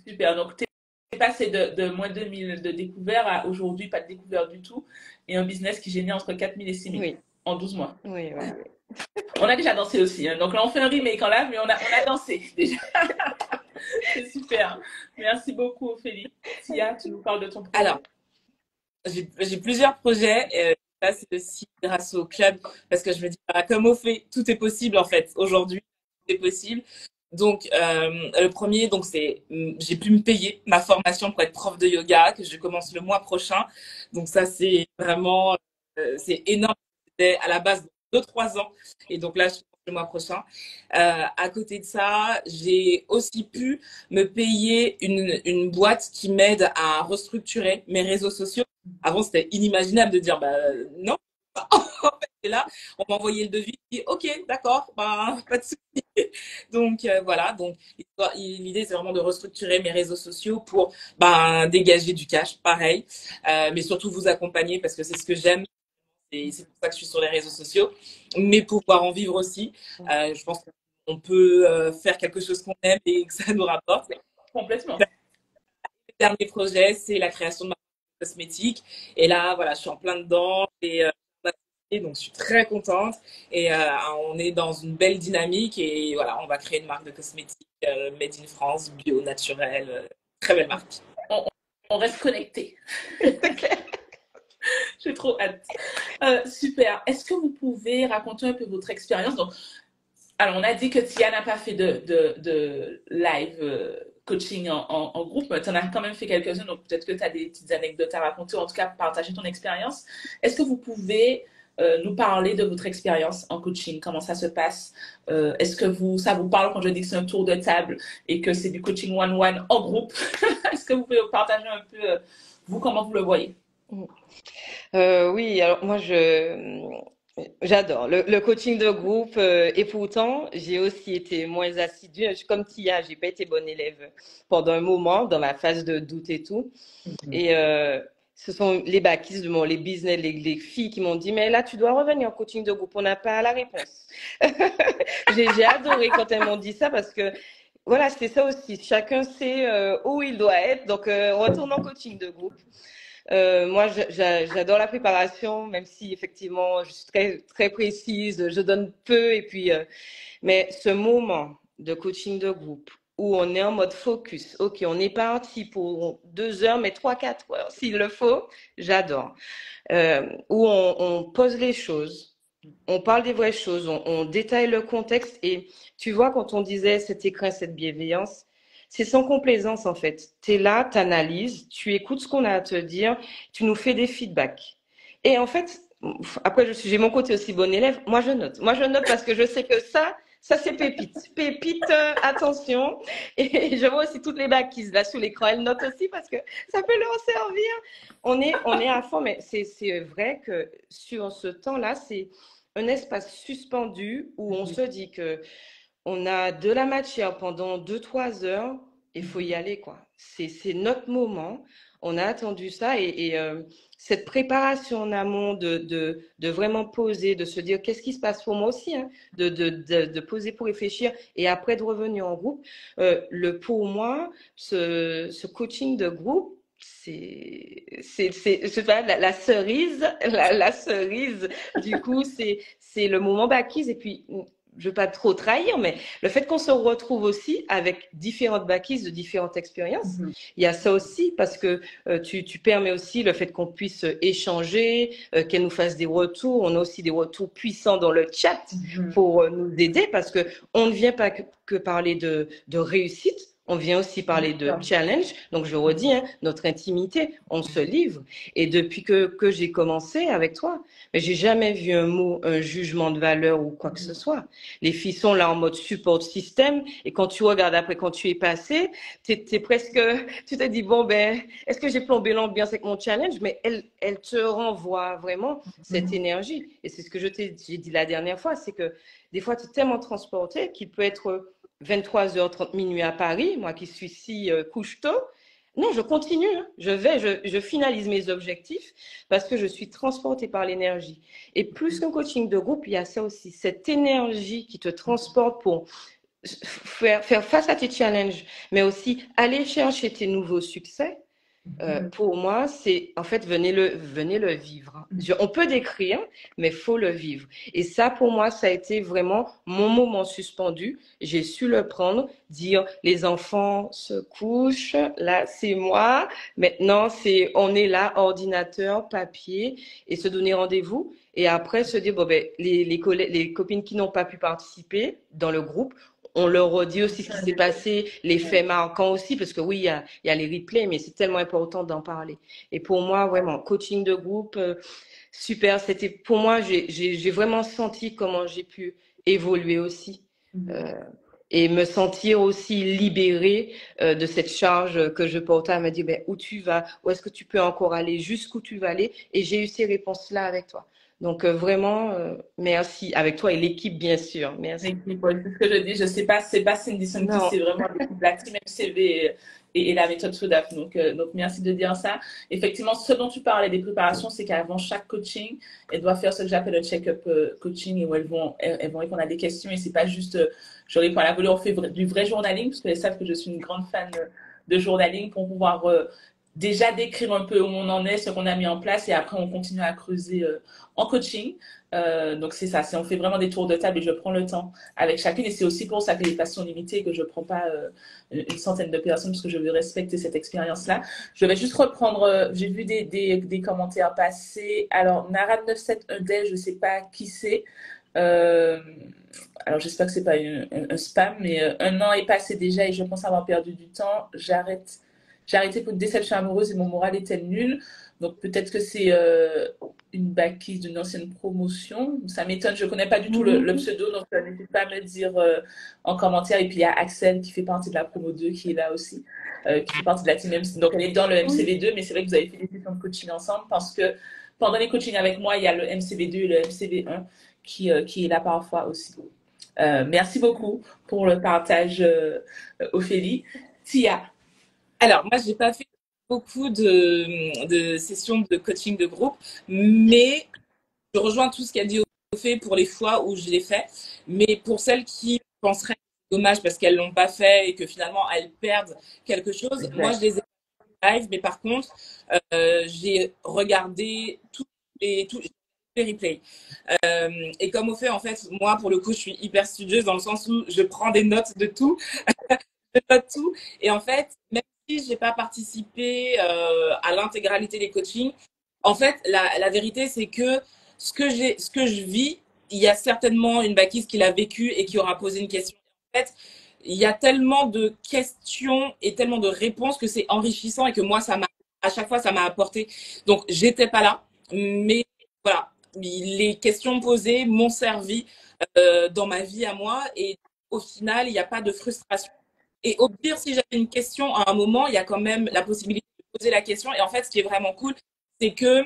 A: Super. Donc, tu es passé de moins de 2000 de découverts à aujourd'hui, pas de découvert du tout, et un business qui génère entre 4 000 et 6 000 en 12 mois.
C: Oui.
A: On a déjà dansé aussi. Hein. Donc là, on fait un remake en live, mais on a dansé déjà. C'est super. Merci beaucoup, Ophélie. Tia, tu nous parles de ton projet.
B: Alors, j'ai plusieurs projets. Ça, c'est aussi grâce au club, parce que je me dis, comme on fait, tout est possible en fait. Aujourd'hui, tout est possible. Donc, le premier, donc c'est, j'ai pu me payer ma formation pour être prof de yoga, que je commence le mois prochain. Donc ça, c'est vraiment, c'est énorme. C'était à la base 2-3 ans. Et donc là, je commence le mois prochain. À côté de ça, j'ai aussi pu me payer une boîte qui m'aide à restructurer mes réseaux sociaux. Avant, c'était inimaginable de dire, non. Et là, on m'a envoyé le devis, et ok, d'accord, pas de souci. Donc voilà, donc l'idée c'est vraiment de restructurer mes réseaux sociaux pour dégager du cash, pareil, mais surtout vous accompagner parce que c'est ce que j'aime et c'est pour ça que je suis sur les réseaux sociaux, mais pour pouvoir en vivre aussi. Je pense qu'on peut faire quelque chose qu'on aime et que ça nous rapporte.
A: Complètement.
B: Le dernier projet, c'est la création de ma cosmétique. Et là, voilà, je suis en plein dedans. Et donc, je suis très contente. Et on est dans une belle dynamique. Et voilà, on va créer une marque de cosmétiques made in France, bio, naturel. Très belle marque.
A: On reste connecté. J'ai trop hâte. Super. Est-ce que vous pouvez raconter un peu votre expérience? Donc, alors, on a dit que Tia n'a pas fait de live coaching en groupe, mais tu en as quand même fait quelques-uns, donc peut-être que tu as des petites anecdotes à raconter, ou en tout cas partager ton expérience. Est-ce que vous pouvez nous parler de votre expérience en coaching? Comment ça se passe? Est-ce que ça vous parle quand je dis que c'est un tour de table et que c'est du coaching one-one en groupe? Est-ce que vous pouvez partager un peu, vous, comment vous le voyez?
C: Oui, alors moi j'adore le coaching de groupe et pourtant j'ai aussi été moins assidue. Je suis comme Tia, j'ai pas été bonne élève pendant un moment dans ma phase de doute et tout. Et ce sont les baquistes, les business, les filles qui m'ont dit mais là tu dois revenir en coaching de groupe, on n'a pas la réponse. J'ai adoré quand elles m'ont dit ça parce que voilà, c'est ça aussi. Chacun sait où il doit être, donc retourne en coaching de groupe. Moi, j'adore la préparation, même si effectivement, je suis très, très précise, je donne peu. Et puis, mais ce moment de coaching de groupe où on est en mode focus, ok, on est parti pour 2 heures, mais 3, 4 heures, s'il le faut, j'adore. Où on pose les choses, on parle des vraies choses, on détaille le contexte. Et tu vois, quand on disait cet écrin, cette bienveillance, c'est sans complaisance en fait. Tu es là, tu analyses, tu écoutes ce qu'on a à te dire, tu nous fais des feedbacks. Et en fait, après, j'ai mon côté aussi bon élève, moi je note. Moi je note parce que je sais que ça c'est pépite. Pépite, attention. Et je vois aussi toutes les backises là sous l'écran, elles notent aussi parce que ça peut leur servir. On est à fond, mais c'est vrai que sur ce temps-là, c'est un espace suspendu où on se dit que on a de la matière pendant 2, 3 heures, il faut y aller, quoi. C'est notre moment. On a attendu ça et cette préparation en amont de vraiment poser, de se dire qu'est-ce qui se passe pour moi aussi, hein, de poser pour réfléchir et après de revenir en groupe. Pour moi, ce coaching de groupe, c'est pas la cerise, la cerise. Du coup, c'est le moment bacquise et puis je veux pas trop trahir, mais le fait qu'on se retrouve aussi avec différentes bacquises de différentes expériences, il y a ça aussi parce que tu permets aussi le fait qu'on puisse échanger, qu'elle nous fasse des retours. On a aussi des retours puissants dans le chat pour nous aider parce que on ne vient pas que parler de réussite. On vient aussi parler de challenge. Donc, je redis, hein, notre intimité, on se livre. Et depuis que j'ai commencé avec toi, mais j'ai jamais vu un jugement de valeur ou quoi que ce soit. Les filles sont là en mode support système. Et quand tu regardes après, quand tu es passé, t'es presque, tu te dis, bon, ben, est-ce que j'ai plombé l'ambiance avec mon challenge? Mais elle te renvoie vraiment cette énergie. Et c'est ce que j'ai dit la dernière fois, c'est que des fois, tu es tellement transporté qu'il peut être 23h30 minuit à Paris, moi qui suis si couche tôt. Non, je continue, hein. Je finalise mes objectifs parce que je suis transportée par l'énergie. Et plus qu'un coaching de groupe, il y a ça aussi, cette énergie qui te transporte pour faire face à tes challenges, mais aussi aller chercher tes nouveaux succès. Pour moi, c'est en fait venez le vivre. On peut décrire, mais faut le vivre. Et ça, pour moi, ça a été vraiment mon moment suspendu. J'ai su le prendre, dire les enfants se couchent, là c'est moi. Maintenant, on est là, ordinateur, papier, et se donner rendez-vous. Et après se dire bon ben les copines qui n'ont pas pu participer dans le groupe. On leur redit aussi ce qui s'est passé, les faits marquants aussi, parce que oui, il y a les replays, mais c'est tellement important d'en parler. Et pour moi, vraiment, coaching de groupe, super. C'était pour moi, j'ai vraiment senti comment j'ai pu évoluer aussi et me sentir aussi libérée de cette charge que je portais à me dire ben, où tu vas, où est-ce que tu peux encore aller, jusqu'où tu vas aller. Et j'ai eu ces réponses-là avec toi. Donc vraiment, merci. Avec toi et l'équipe, bien sûr. Merci.
A: C'est ce que je dis. Je sais pas, c'est pas Cindy Sandy, c'est vraiment la team MCV et la méthode SODAF. Donc, merci de dire ça. Effectivement, ce dont tu parlais des préparations, c'est qu'avant chaque coaching, elles doivent faire ce que j'appelle le check-up coaching où elles vont répondre à des questions et c'est pas juste je réponds à la volée. On fait du vrai journaling parce qu'elles savent que je suis une grande fan de journaling pour pouvoir déjà décrire un peu où on en est, ce qu'on a mis en place, et après on continue à creuser en coaching. Donc c'est ça, on fait vraiment des tours de table et je prends le temps avec chacune, et c'est aussi pour ça que les places sont limitées et que je ne prends pas une centaine de personnes, parce que je veux respecter cette expérience-là. Je vais juste reprendre, j'ai vu des commentaires passer. Alors Nara971D, je ne sais pas qui c'est. Alors j'espère que c'est pas un spam, mais un an est passé déjà et je pense avoir perdu du temps. J'ai arrêté pour une déception amoureuse et mon moral était nul. Donc peut-être que c'est une bacquise d'une ancienne promotion. Ça m'étonne, je ne connais pas du tout le pseudo, donc n'hésitez pas à me le dire en commentaire. Et puis il y a Axel qui fait partie de la promo 2 qui est là aussi, qui fait partie de la team MC. Donc elle est dans le MCV2, mais c'est vrai que vous avez fait des sessions de coaching ensemble, parce que pendant les coachings avec moi, il y a le MCV2 et le MCV1 qui est là parfois aussi. Merci beaucoup pour le partage, Ophélie. Tia.
B: Alors, moi, je n'ai pas fait beaucoup de sessions de coaching de groupe, mais je rejoins tout ce qu'a dit Ophélie pour les fois où je l'ai fait. Mais pour celles qui penseraient que c'est dommage parce qu'elles ne l'ont pas fait et que finalement elles perdent quelque chose, moi, je les ai live, mais par contre, j'ai regardé tous les replays. Et comme au fait, en fait, moi, pour le coup, je suis hyper studieuse dans le sens où je prends des notes de tout. Je note tout. Et en fait, même si j'ai pas participé à l'intégralité des coachings, en fait, la vérité, c'est que ce que je vis, il y a certainement une bacquise qui l'a vécu et qui aura posé une question. En fait, il y a tellement de questions et tellement de réponses que c'est enrichissant et que moi, à chaque fois, ça m'a apporté. Donc, j'étais pas là, mais voilà, les questions posées m'ont servi dans ma vie à moi, et au final, il n'y a pas de frustration. Et au pire, si j'avais une question à un moment, il y a quand même la possibilité de poser la question. Et en fait, ce qui est vraiment cool, c'est que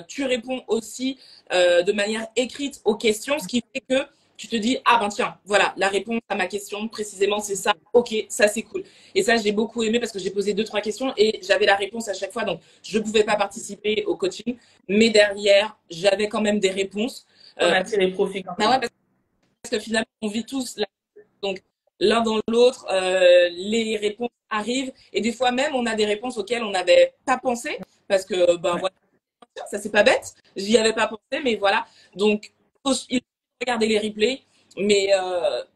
B: tu réponds aussi de manière écrite aux questions, ce qui fait que tu te dis, ah ben tiens, voilà, la réponse à ma question, précisément, c'est ça. Ok, ça c'est cool. Et ça, j'ai beaucoup aimé parce que j'ai posé 2-3 questions et j'avais la réponse à chaque fois. Donc, je ne pouvais pas participer au coaching, mais derrière, j'avais quand même des réponses.
A: On a tiré profit quand même.
B: Ouais, parce que finalement, on vit tous là. Donc, l'un dans l'autre, les réponses arrivent. Et des fois même, on a des réponses auxquelles on n'avait pas pensé. Parce que, ben voilà, ça c'est pas bête. J'y avais pas pensé, mais voilà. Donc, il faut regarder les replays. Mais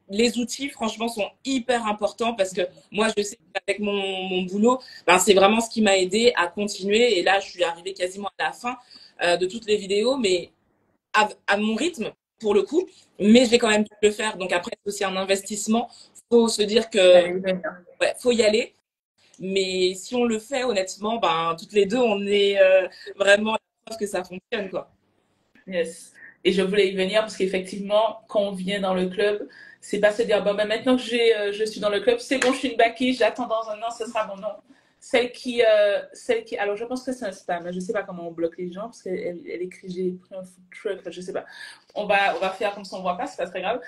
B: les outils, franchement, sont hyper importants parce que moi, je sais qu'avec mon boulot, ben, c'est vraiment ce qui m'a aidé à continuer. Et là, je suis arrivée quasiment à la fin de toutes les vidéos, mais à mon rythme, pour le coup. Mais j'ai quand même pu le faire. Donc après, c'est aussi un investissement. Faut se dire que ouais, faut y aller. Mais si on le fait, honnêtement, ben, toutes les deux, on est vraiment la preuve que ça fonctionne, quoi.
A: Yes. Et je voulais y venir parce qu'effectivement, quand on vient dans le club, c'est pas se dire, bon, ben, maintenant que je suis dans le club, c'est bon, je suis une bacquise, j'attends dans un an, ce sera mon nom. Alors je pense que c'est un spam, je sais pas comment on bloque les gens parce qu'elle écrit, j'ai pris un food truck, je sais pas. On va faire comme ça, on voit pas, c'est pas très grave.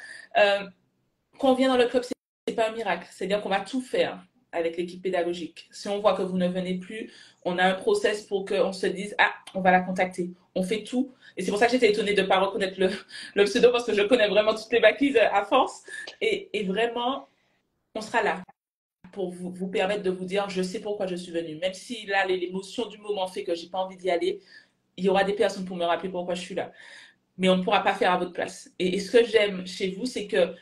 A: Quand on vient dans le club, c'est pas un miracle, c'est-à-dire qu'on va tout faire avec l'équipe pédagogique. Si on voit que vous ne venez plus, on a un process pour qu'on se dise, ah, on va la contacter. On fait tout. Et c'est pour ça que j'étais étonnée de ne pas reconnaître le pseudo, parce que je connais vraiment toutes les bacquises à force. Et vraiment, on sera là pour vous permettre de vous dire, je sais pourquoi je suis venue. Même si là, l'émotion du moment fait que j'ai pas envie d'y aller, il y aura des personnes pour me rappeler pourquoi je suis là. Mais on ne pourra pas faire à votre place. Et ce que j'aime chez vous, c'est que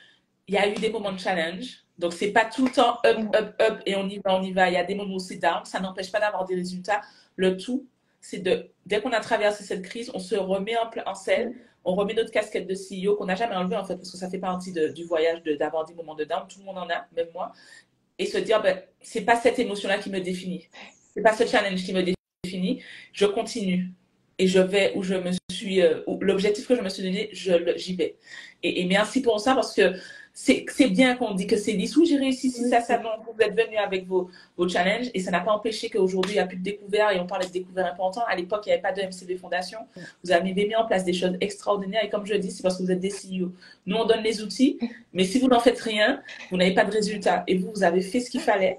A: il y a eu des moments de challenge. Donc, c'est pas tout le temps up, up, up et on y va, on y va. Il y a des moments où c'est down. Ça n'empêche pas d'avoir des résultats. Le tout, c'est dès qu'on a traversé cette crise, on se remet en scène, on remet notre casquette de CEO qu'on n'a jamais enlevée en fait, parce que ça fait partie du voyage d'avoir des moments de down. Tout le monde en a, même moi. Et se dire, ben, c'est pas cette émotion-là qui me définit. C'est pas ce challenge qui me définit. Je continue. Et je vais où je me suis, l'objectif que je me suis donné, j'y vais. Et merci pour ça, parce que c'est bien qu'on dit que c'est lisse. Oui, j'ai réussi, si ça, non, vous êtes venus avec vos challenges, et ça n'a pas empêché qu'aujourd'hui, il n'y a plus de découvertes, et on parlait de découvertes importantes. À l'époque, il n'y avait pas de MCV Fondation. Vous avez mis en place des choses extraordinaires, et comme je dis, c'est parce que vous êtes des CEO. Nous, on donne les outils, mais si vous n'en faites rien, vous n'avez pas de résultat. Et vous avez fait ce qu'il fallait,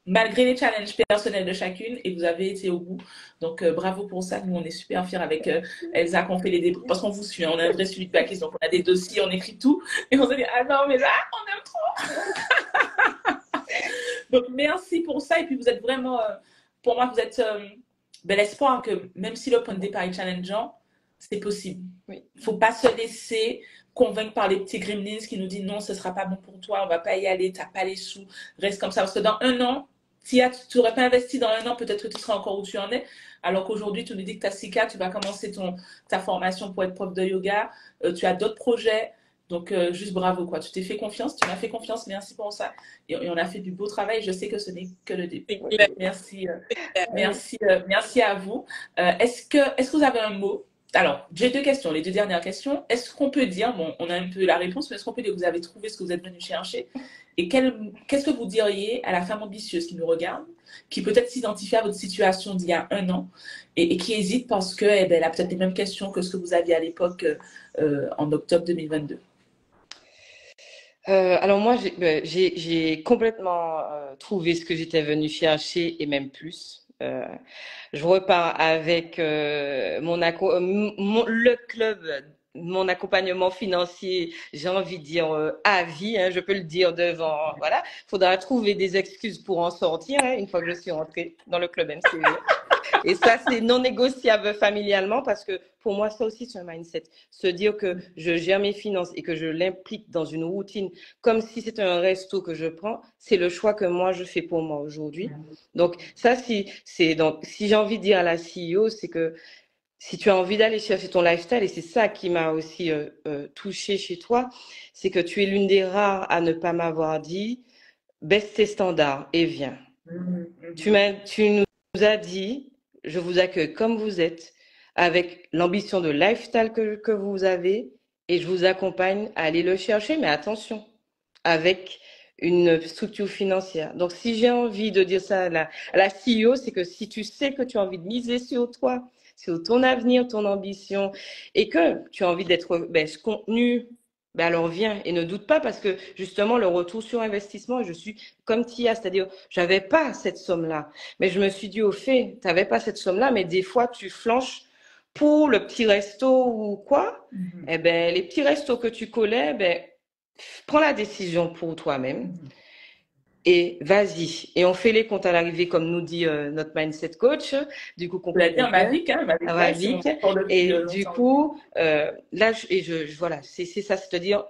A: malgré les challenges personnels de chacune, et vous avez été au bout. Donc, bravo pour ça. Nous, on est super fiers avec Elsa qu'on fait les débats, parce qu'on vous suit. On a un vrai suivi de backlist, donc on a des dossiers, on écrit tout. Et on se dit, ah non, mais là, on aime trop. Donc, merci pour ça. Et puis, vous êtes vraiment pour moi, vous êtes bel espoir que même si le point de départ est challengeant, c'est possible.
C: Oui.
A: Il ne faut pas se laisser convaincre par les petits gremlins qui nous disent non, ce ne sera pas bon pour toi, on ne va pas y aller, tu n'as pas les sous, reste comme ça. Parce que dans un an, si tu n'aurais pas investi dans un an, peut-être que tu seras encore où tu en es. Alors qu'aujourd'hui, tu nous dis que tu as 6 cas, tu vas commencer ta formation pour être prof de yoga, tu as d'autres projets. Donc, juste bravo, quoi. Tu t'es fait confiance, tu m'as fait confiance, merci pour ça. Et on a fait du beau travail. Je sais que ce n'est que le début. Merci, merci à vous. Est-ce que vous avez un mot? Alors, j'ai 2 questions, les 2 dernières questions. Est-ce qu'on peut dire, bon, on a un peu la réponse, mais est-ce qu'on peut dire que vous avez trouvé ce que vous êtes venu chercher? Et qu'est-ce que vous diriez à la femme ambitieuse qui nous regarde, qui peut-être s'identifie à votre situation d'il y a un an et qui hésite parce qu'elle elle a peut-être les mêmes questions que ce que vous aviez à l'époque en octobre 2022?
C: Alors moi, j'ai complètement trouvé ce que j'étais venue chercher et même plus. Je repars avec le club, mon accompagnement financier, j'ai envie de dire à vie, hein, je peux le dire devant, voilà. Faudra trouver des excuses pour en sortir, hein, une fois que je suis rentrée dans le club MCV. Et ça, c'est non négociable familialement parce que pour moi, ça aussi, c'est un mindset. Se dire que je gère mes finances et que je l'implique dans une routine comme si c'était un resto que je prends, c'est le choix que moi, je fais pour moi aujourd'hui. Donc, ça, si j'ai envie de dire à la CEO, c'est que si tu as envie d'aller chercher ton lifestyle, et c'est ça qui m'a aussi touchée chez toi, c'est que tu es l'une des rares à ne pas m'avoir dit, baisse tes standards et viens. Tu nous as dit, je vous accueille comme vous êtes, avec l'ambition de lifestyle que vous avez, et je vous accompagne à aller le chercher, mais attention, avec une structure financière. Donc, si j'ai envie de dire ça à la CEO, c'est que si tu sais que tu as envie de miser sur toi, sur ton avenir, ton ambition, et que tu as envie d'être contenu, alors viens et ne doute pas parce que justement le retour sur investissement, je suis comme Tia, c'est-à-dire j'avais pas cette somme-là, mais je me suis dit au fait, tu n'avais pas cette somme-là, mais des fois tu flanches pour le petit resto ou quoi, eh ben les petits restos que tu collais, prends la décision pour toi-même et vas-y. Et on fait les comptes à l'arrivée, comme nous dit notre mindset coach. Du coup,
A: Vous l'avez dit, Mavic, hein,
C: Mavic. Et du coup, là, voilà, c'est ça, c'est-à-dire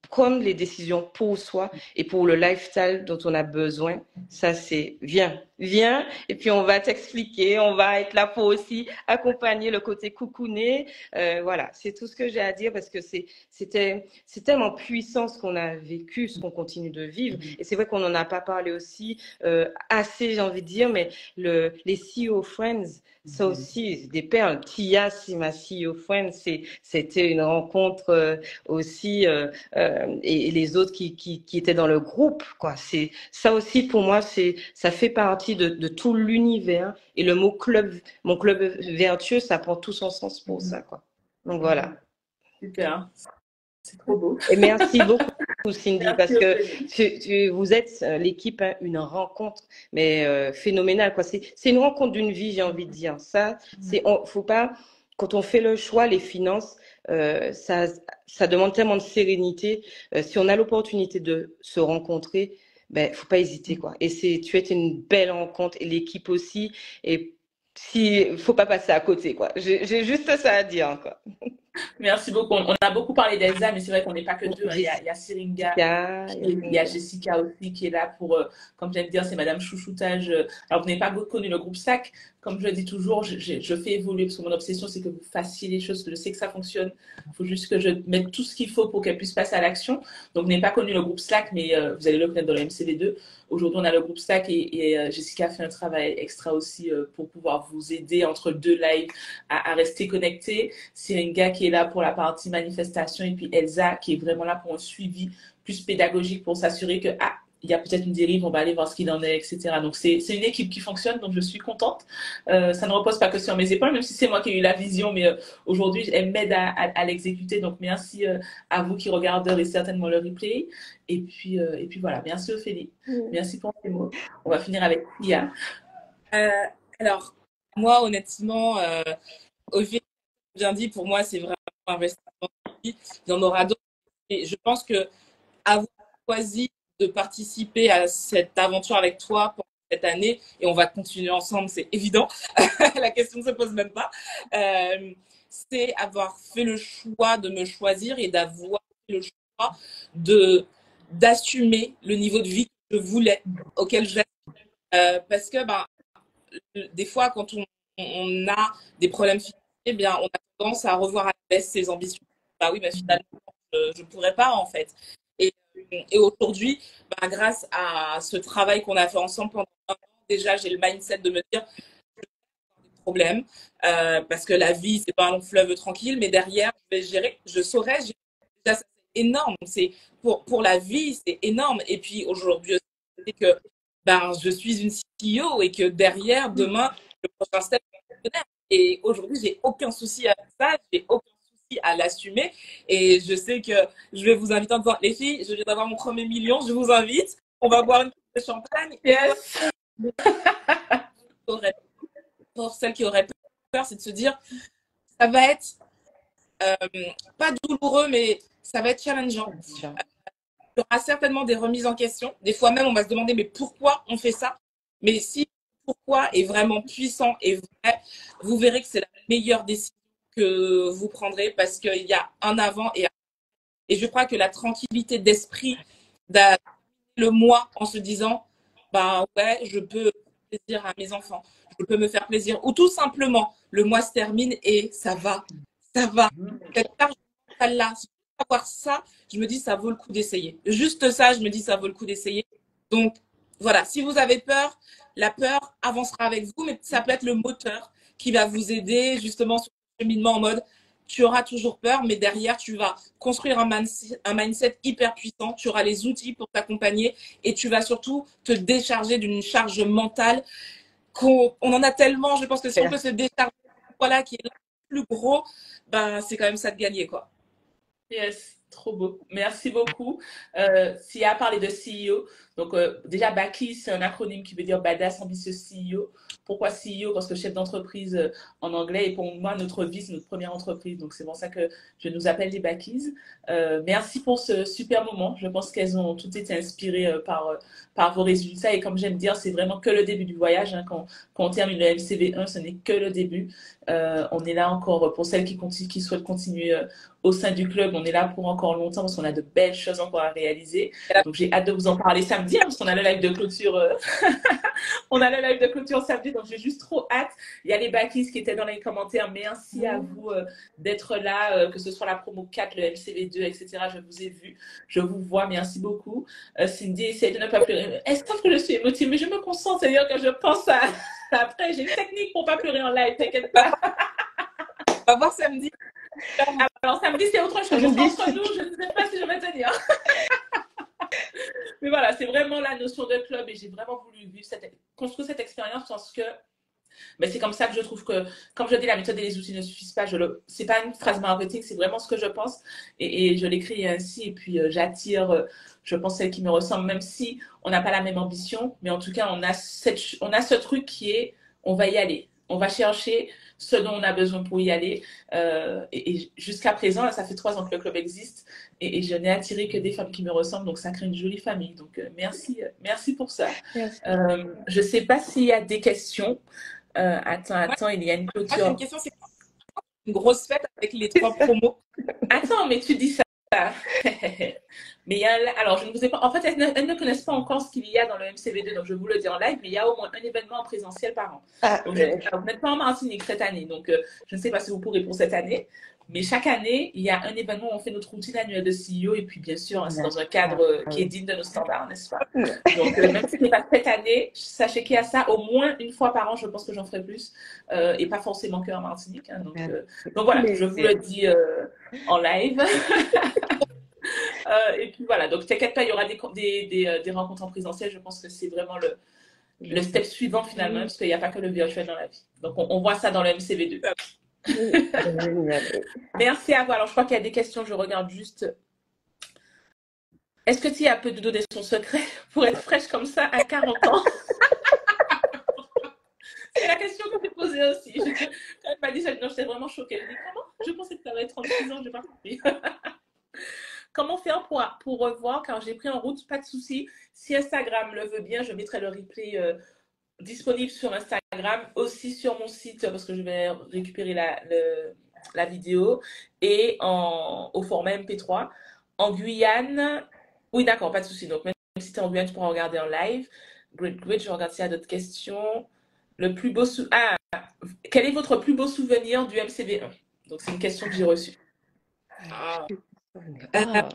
C: prendre les décisions pour soi et pour le lifestyle dont on a besoin. Ça, c'est viens, et puis on va t'expliquer, on va être là pour aussi accompagner le côté coucouné. Voilà, c'est tout ce que j'ai à dire parce que c'est tellement puissant ce qu'on a vécu, ce qu'on continue de vivre. Et c'est vrai qu'on n'en a pas parlé aussi assez, j'ai envie de dire, mais les CEO Friends, ça aussi, des perles. Tia, c'est ma CEO Friends, c'était une rencontre aussi, et les autres qui étaient dans le groupe, quoi. C'est ça aussi pour moi, ça fait partie de tout l'univers. Et le mot mon club vertueux, ça prend tout son sens pour ça, quoi. Donc voilà.
A: Super, c'est trop beau.
C: Et merci beaucoup, Cindy, parce que vous êtes l'équipe, hein, une rencontre, mais phénoménale, quoi. C'est une rencontre d'une vie, j'ai envie de dire. Ça, faut pas, quand on fait le choix, les finances, ça demande tellement de sérénité. Si on a l'opportunité de se rencontrer, faut pas hésiter, quoi. Et tu es une belle rencontre et l'équipe aussi. Et faut pas passer à côté, quoi. J'ai juste ça à dire, quoi.
A: Merci beaucoup. On a beaucoup parlé d'Elsa, mais c'est vrai qu'on n'est pas que deux. Hein. Il y a Syringa, il y a Jessica aussi qui est là pour, comme j'aime dire, c'est Madame Chouchoutage. Alors, vous n'avez pas connu le groupe SAC. Comme je le dis toujours, je fais évoluer parce que mon obsession, c'est que vous fassiez les choses. Je sais que ça fonctionne. Il faut juste que je mette tout ce qu'il faut pour qu'elle puisse passer à l'action. Donc, vous n'avez pas connu le groupe Slack, mais vous allez le connaître dans le MCV2. Aujourd'hui, on a le groupe Slack et Jessica fait un travail extra aussi pour pouvoir vous aider entre 2 lives à rester connectés. Syringa qui est là pour la partie manifestation et puis Elsa qui est vraiment là pour un suivi plus pédagogique pour s'assurer que il y a peut-être une dérive, on va aller voir ce qu'il en est, etc. Donc, c'est une équipe qui fonctionne, donc je suis contente. Ça ne repose pas que sur mes épaules, même si c'est moi qui ai eu la vision, mais aujourd'hui, elle m'aide à l'exécuter. Donc, merci à vous qui regarderez certainement le replay. Et puis voilà, merci Ophélie. Merci pour ces mots. On va finir avec Tia.
B: Alors, moi, honnêtement, Ophélie, bien dit, pour moi, c'est vraiment un investissement. Il y en aura d'autres. Et je pense que avoir choisi de participer à cette aventure avec toi, cette année et on va continuer ensemble, c'est évident. La question ne se pose même pas. C'est avoir fait le choix de me choisir et d'avoir fait le choix d'assumer le niveau de vie que je voulais, auquel j'aime. Parce que des fois, quand on a des problèmes financiers, eh bien, on a tendance à revoir à la baisse ses ambitions. Bah oui, mais finalement, je ne pourrais pas, en fait. Et, et aujourd'hui, grâce à ce travail qu'on a fait ensemble pendant un an, déjà, j'ai le mindset de me dire des problèmes, parce que la vie, c'est pas un long fleuve tranquille, mais derrière, je vais gérer, je saurais gérer. Déjà, ça, c'est énorme. C'est, pour la vie, c'est énorme. Et puis aujourd'hui, c'est que je suis une CEO et que derrière, demain, le prochain step, et aujourd'hui, j'ai aucun souci à ça, j'ai aucun souci à l'assumer. Et je sais que je vais vous inviter en disant, les filles, je viens d'avoir mon premier million, je vous invite, on va boire une coupe de champagne.
A: Yes.
B: Pour celles qui auraient peur, c'est de se dire, ça va être pas douloureux, mais ça va être challengeant. Il y aura certainement des remises en question. Des fois même, on va se demander, mais pourquoi on fait ça? Mais si pourquoi est vraiment puissant et vrai, vous verrez que c'est la meilleure décision que vous prendrez parce qu'il y a un avant et un après. Et je crois que la tranquillité d'esprit, le moi en se disant, ouais, je peux faire plaisir à mes enfants, je peux me faire plaisir, ou tout simplement, le mois se termine et ça va, ça va. Cette charge mentale-là, avoir ça, je me dis, ça vaut le coup d'essayer. Juste ça, je me dis, ça vaut le coup d'essayer. Donc, voilà, si vous avez peur, la peur avancera avec vous, mais ça peut être le moteur qui va vous aider justement sur le cheminement en mode, tu auras toujours peur, mais derrière, tu vas construire un mindset hyper puissant, tu auras les outils pour t'accompagner et tu vas surtout te décharger d'une charge mentale qu'on en a tellement. Je pense que si on peut se décharger, voilà, qui est le plus gros, c'est quand même ça de gagner, quoi.
A: Yes, trop beau. Merci beaucoup. Sia a parlé de CEO. Donc, déjà, BACI, c'est un acronyme qui veut dire Badass Ambitious CEO. Pourquoi CEO? Parce que chef d'entreprise en anglais. Et pour moi, notre vie, c'est notre première entreprise. Donc, c'est pour ça que je nous appelle les BACIs. Merci pour ce super moment. Je pense qu'elles ont toutes été inspirées par vos résultats. Et comme j'aime dire, c'est vraiment que le début du voyage. Hein. Quand on termine le MCV1, ce n'est que le début. On est là encore pour celles qui souhaitent continuer au sein du club. On est là pour encore longtemps parce qu'on a de belles choses encore à réaliser. Donc, j'ai hâte de vous en parler samedi hein, parce qu'on a le live de clôture. On a le live de clôture samedi, donc j'ai juste trop hâte. Il y a les backis qui étaient dans les commentaires. Merci à vous d'être là, que ce soit la promo 4, le MCV2, etc. Je vous ai vu, je vous vois. Merci beaucoup. Cindy, essaye de ne pas pleurer. Est-ce que je suis émotive? Mais je me concentre, c'est-à-dire que je pense à... Après, j'ai une technique pour ne pas pleurer en live, t'inquiète pas.
B: On va voir samedi.
A: Alors, samedi, c'est autre chose. Entre nous, je ne sais pas si je vais tenir. Mais voilà, c'est vraiment la notion de club et j'ai vraiment voulu construire cette expérience parce que c'est comme ça que je trouve que, comme je dis, la méthode et les outils ne suffisent pas. C'est pas une phrase marketing, c'est vraiment ce que je pense et je l'écris ainsi. Et puis, j'attire, je pense, celles qui me ressemblent, même si on n'a pas la même ambition. Mais en tout cas, on a ce truc qui est, on va y aller. On va chercher ce dont on a besoin pour y aller. Et jusqu'à présent, là, ça fait 3 ans que le club existe et je n'ai attiré que des femmes qui me ressemblent. Donc, ça crée une jolie famille. Donc, merci pour ça. Je ne sais pas s'il y a des questions. Attends, il y a une clôture.
B: Moi, j'ai une question, c'est une grosse fête avec les 3 promos.
A: Attends, mais tu dis ça. Mais il y a, alors je ne vous ai pas, en fait, elles ne connaissent pas encore ce qu'il y a dans le MCV2, donc je vous le dis en live, mais il y a au moins un événement en présentiel par an. Donc, vous n'êtes pas en Martinique cette année, donc je ne sais pas si vous pourrez pour cette année, mais chaque année, il y a un événement où on fait notre routine annuelle de CEO, et puis bien sûr, c'est dans un cadre qui est digne de nos standards, n'est-ce pas? Donc, même si ce n'est pas cette année, sachez qu'il y a ça au moins une fois par an, je pense que j'en ferai plus, et pas forcément qu'en Martinique. Hein, donc voilà, je vous le dis en live. Et puis voilà, donc t'inquiète pas, il y aura des rencontres en présentiel. Je pense que c'est vraiment le step suivant finalement, parce qu'il n'y a pas que le virtuel dans la vie. Donc on voit ça dans le MCV2. Merci à vous. Alors je crois qu'il y a des questions, je regarde juste. Est-ce que tu as peu de donner son secret pour être fraîche comme ça à 40 ans? C'est la question que j'ai posée aussi. Quand elle m'a dit ça, j'étais vraiment choquée. Elle dit comment? Je pensais que tu avais 36 ans, je n'ai pas compris. Comment faire pour revoir? Car j'ai pris en route, pas de souci. Si Instagram le veut bien, je mettrai le replay disponible sur Instagram, aussi sur mon site, parce que je vais récupérer la vidéo, et au format MP3. En Guyane, oui, d'accord, pas de souci. Donc, même si tu es en Guyane, tu pourras regarder en live. Great, great. Je regarde s'il y a d'autres questions. Le plus beau quel est votre plus beau souvenir du MCV1? Donc, c'est une question que j'ai reçue.
B: Ah.
C: Ah.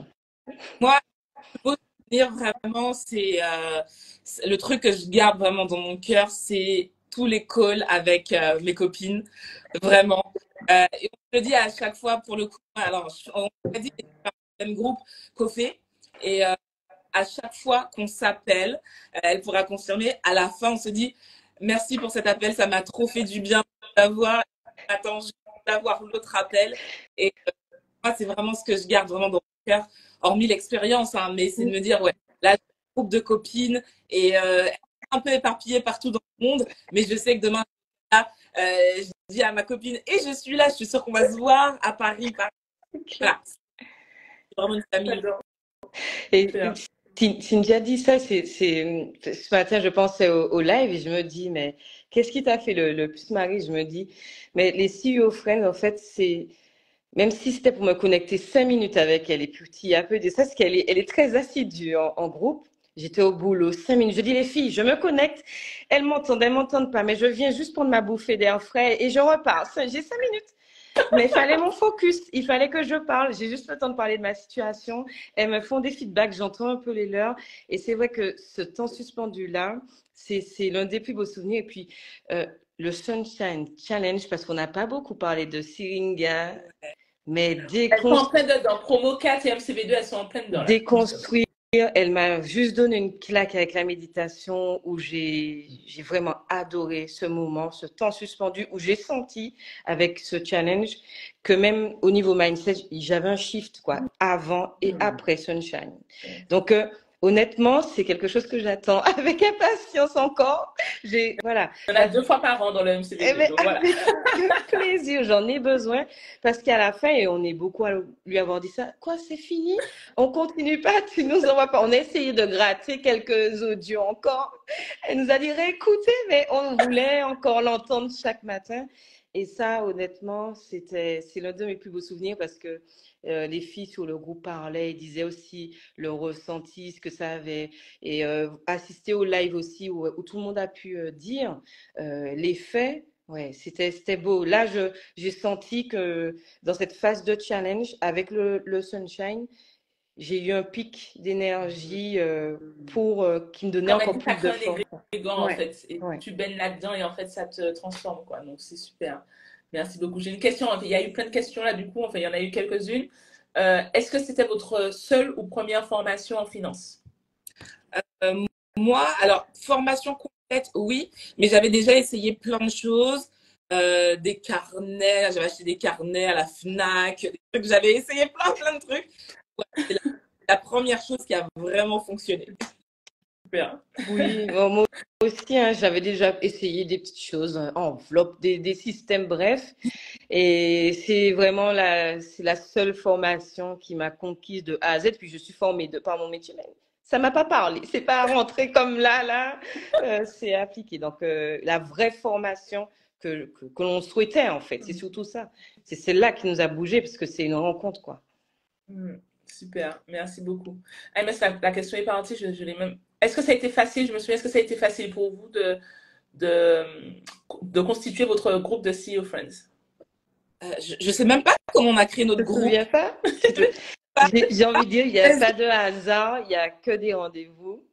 B: Moi, le beau souvenir, vraiment, c'est le truc que je garde vraiment dans mon cœur, c'est tous les calls avec mes copines, vraiment. Et on se le dit à chaque fois pour le coup. Alors, on a dit que c'est le même groupe qu'on fait. Et à chaque fois qu'on s'appelle, elle pourra confirmer, à la fin, on se dit merci pour cet appel, ça m'a trop fait du bien d'avoir. Attends, je vais avoir l'autre appel. Et moi, c'est vraiment ce que je garde vraiment dans mon cœur, hormis l'expérience, hein, mais c'est de me dire, ouais, là, j'ai un groupe de copines et un peu éparpillées partout dans le monde, mais je sais que demain, là, je dis à ma copine, et je suis là, je suis sûre qu'on va se voir à Paris. Voilà, c'est vraiment une famille.
C: Et Cynthia dit ça, ce matin, je pensais au live et je me dis, mais qu'est-ce qui t'a fait le plus marrer? Je me dis, mais les CEO Friends, en fait, même si c'était pour me connecter 5 minutes avec elle, et puis il y a un peu de ça, parce elle est très assidue en groupe. J'étais au boulot, 5 minutes. Je dis, les filles, je me connecte. Elles m'entendent pas, mais je viens juste prendre ma bouffée d'air frais et je repars. J'ai 5 minutes. Mais il fallait mon focus, il fallait que je parle. J'ai juste le temps de parler de ma situation. Elles me font des feedbacks, j'entends un peu les leurs. Et c'est vrai que ce temps suspendu-là, c'est l'un des plus beaux souvenirs. Et puis, le Sunshine Challenge, parce qu'on n'a pas beaucoup parlé de Syringa, mais
A: Elles sont en plein dedans. Promo 4 et MCV2, elles sont en plein dedans. Là.
C: déconstruire, elle m'a juste donné une claque avec la méditation où j'ai vraiment adoré ce moment, ce temps suspendu où j'ai senti avec ce challenge que même au niveau mindset, j'avais un shift quoi, avant et après Sunshine. Donc honnêtement, c'est quelque chose que j'attends avec impatience encore. Voilà.
A: On a 2 fois par an dans le MCV2. Donc voilà.
C: Avec plaisir, j'en ai besoin parce qu'à la fin, et on est beaucoup à lui avoir dit ça, quoi, c'est fini? On continue pas, tu nous envoies pas. On a essayé de gratter quelques audios encore. Elle nous a dit réécoutez, mais on voulait encore l'entendre chaque matin. Et ça, honnêtement, c'est l'un de mes plus beaux souvenirs parce que les filles sur le groupe parlaient et disaient aussi leur ressenti, ce que ça avait. Et assister au live aussi où tout le monde a pu dire les faits. Ouais, c'était beau. Là, j'ai senti que dans cette phase de challenge, avec le Sunshine, j'ai eu un pic d'énergie qui me donnait
A: Comme elle
C: encore
A: dit, ça
C: plus de
A: crée un
C: force.
A: égrégore en
C: Ouais,
A: fait. Et
C: ouais.
A: tu baignes là-dedans et en fait, ça te transforme. Quoi. Donc c'est super. Merci beaucoup. J'ai une question. Il y a eu plein de questions là du coup. Enfin, il y en a eu quelques-unes. Est-ce que c'était votre seule ou première formation en finance?
B: Moi, alors, formation complète, oui, mais j'avais déjà essayé plein de choses. Des carnets, j'avais acheté des carnets à la Fnac, des trucs, j'avais essayé plein de trucs. Ouais, c'est la première chose qui a vraiment fonctionné.
A: Super.
C: Oui, moi aussi, hein, j'avais déjà essayé des petites choses, enveloppe, des systèmes, bref. Et c'est la seule formation qui m'a conquise de A à Z. Puis je suis formée par mon métier, mais ça m'a pas parlé. C'est pas rentré comme là, c'est appliqué. Donc la vraie formation que l'on souhaitait en fait, c'est surtout ça. C'est celle-là qui nous a bougé parce que c'est une rencontre quoi.
A: Super, merci beaucoup. Ah, mais la question est partie, je l'ai même. Est-ce que ça a été facile? Je me souviens, est-ce que ça a été facile pour vous de, de constituer votre groupe de CEO Friends?
B: Je sais même pas comment on a créé notre
C: Tu te
B: groupe.
C: souviens pas? J'ai envie de dire, il n'y a pas de hasard, il n'y a que des rendez-vous.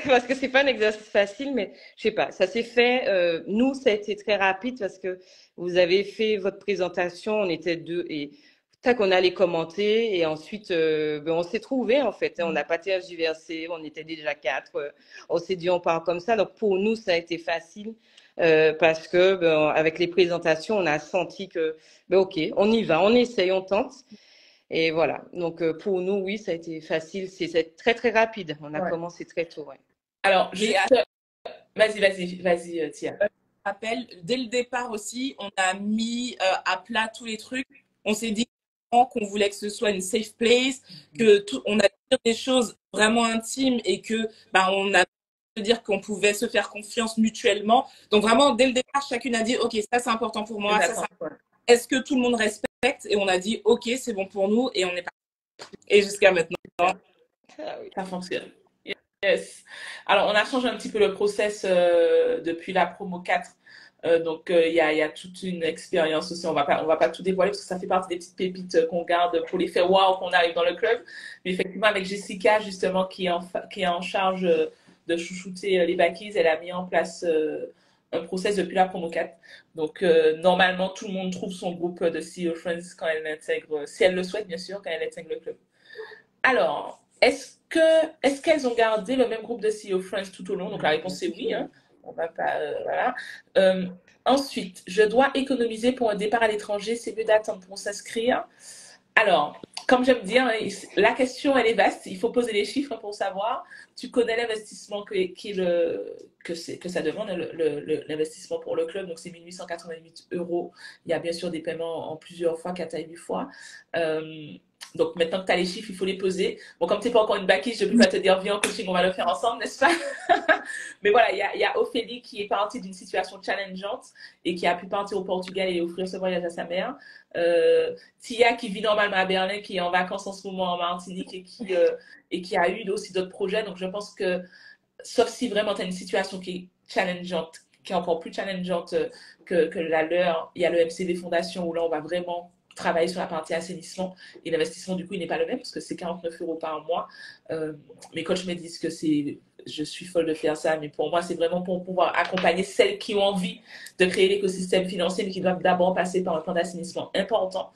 C: Parce que c'est pas un exercice facile, mais je sais pas, ça s'est fait. Nous, ça a été très rapide parce que vous avez fait votre présentation, on était deux et tac, on allait commenter et ensuite on s'est trouvés en fait. On n'a pas tergiversé, on était déjà quatre. On s'est dit on part comme ça. Donc pour nous, ça a été facile parce que avec les présentations, on a senti que ok, on y va, on essaye, on tente. Et voilà. Donc, pour nous, oui, ça a été facile. C'est très, très rapide. On a commencé très tôt. Ouais.
A: Alors, juste. Vas-y, Tia.
B: Je me rappelle, dès le départ aussi, on a mis à plat tous les trucs. On s'est dit qu'on voulait que ce soit une safe place, que on a dit des choses vraiment intimes et que on a dire qu'on pouvait se faire confiance mutuellement. Donc vraiment, dès le départ, chacune a dit, OK, ça c'est important pour moi, ça. Est-ce que tout le monde respecte? Et on a dit, OK, c'est bon pour nous, et on est parti. Et jusqu'à maintenant,
A: ça fonctionne. Yes. Alors, on a changé un petit peu le process depuis la promo 4. Donc, il y a toute une expérience aussi. On va pas tout dévoiler parce que ça fait partie des petites pépites qu'on garde pour les faire wow qu'on arrive dans le club. Mais effectivement, avec Jessica, justement, qui est en charge de chouchouter les backies, elle a mis en place un process depuis la promo 4. Donc, normalement, tout le monde trouve son groupe de CEO Friends quand elle l'intègre, si elle le souhaite, bien sûr, quand elle intègre le club. Alors, est-ce qu'elles ont gardé le même groupe de CEO Friends tout au long? Donc, la réponse c'est oui. Hein. On va pas, voilà. Ensuite, je dois économiser pour un départ à l'étranger. C'est mieux d'attendre pour s'inscrire. Alors, comme j'aime dire, la question, elle est vaste. Il faut poser les chiffres pour savoir. Tu connais l'investissement que ça demande, l'investissement pour le club. Donc, c'est 1 888 €. Il y a bien sûr des paiements en plusieurs fois, 4 à 8 fois. Donc, maintenant que tu as les chiffres, il faut les poser. Bon, comme tu n'es pas encore une backies, je ne peux pas te dire, viens en coaching, on va le faire ensemble, n'est-ce pas? Mais voilà, il y a Ophélie qui est partie d'une situation challengeante et qui a pu partir au Portugal et offrir ce voyage à sa mère. Tia qui vit normalement à Berlin, qui est en vacances en ce moment en Martinique et qui a eu aussi d'autres projets. Donc, je pense que, sauf si vraiment tu as une situation qui est challengeante, qui est encore plus challengeante que la leur, il y a le MCV Fondation où là, on va vraiment travailler sur la partie assainissement et l'investissement du coup il n'est pas le même parce que c'est 49 € par mois. Mes coachs me disent que je suis folle de faire ça, mais pour moi c'est vraiment pour pouvoir accompagner celles qui ont envie de créer l'écosystème financier mais qui doivent d'abord passer par un plan d'assainissement important.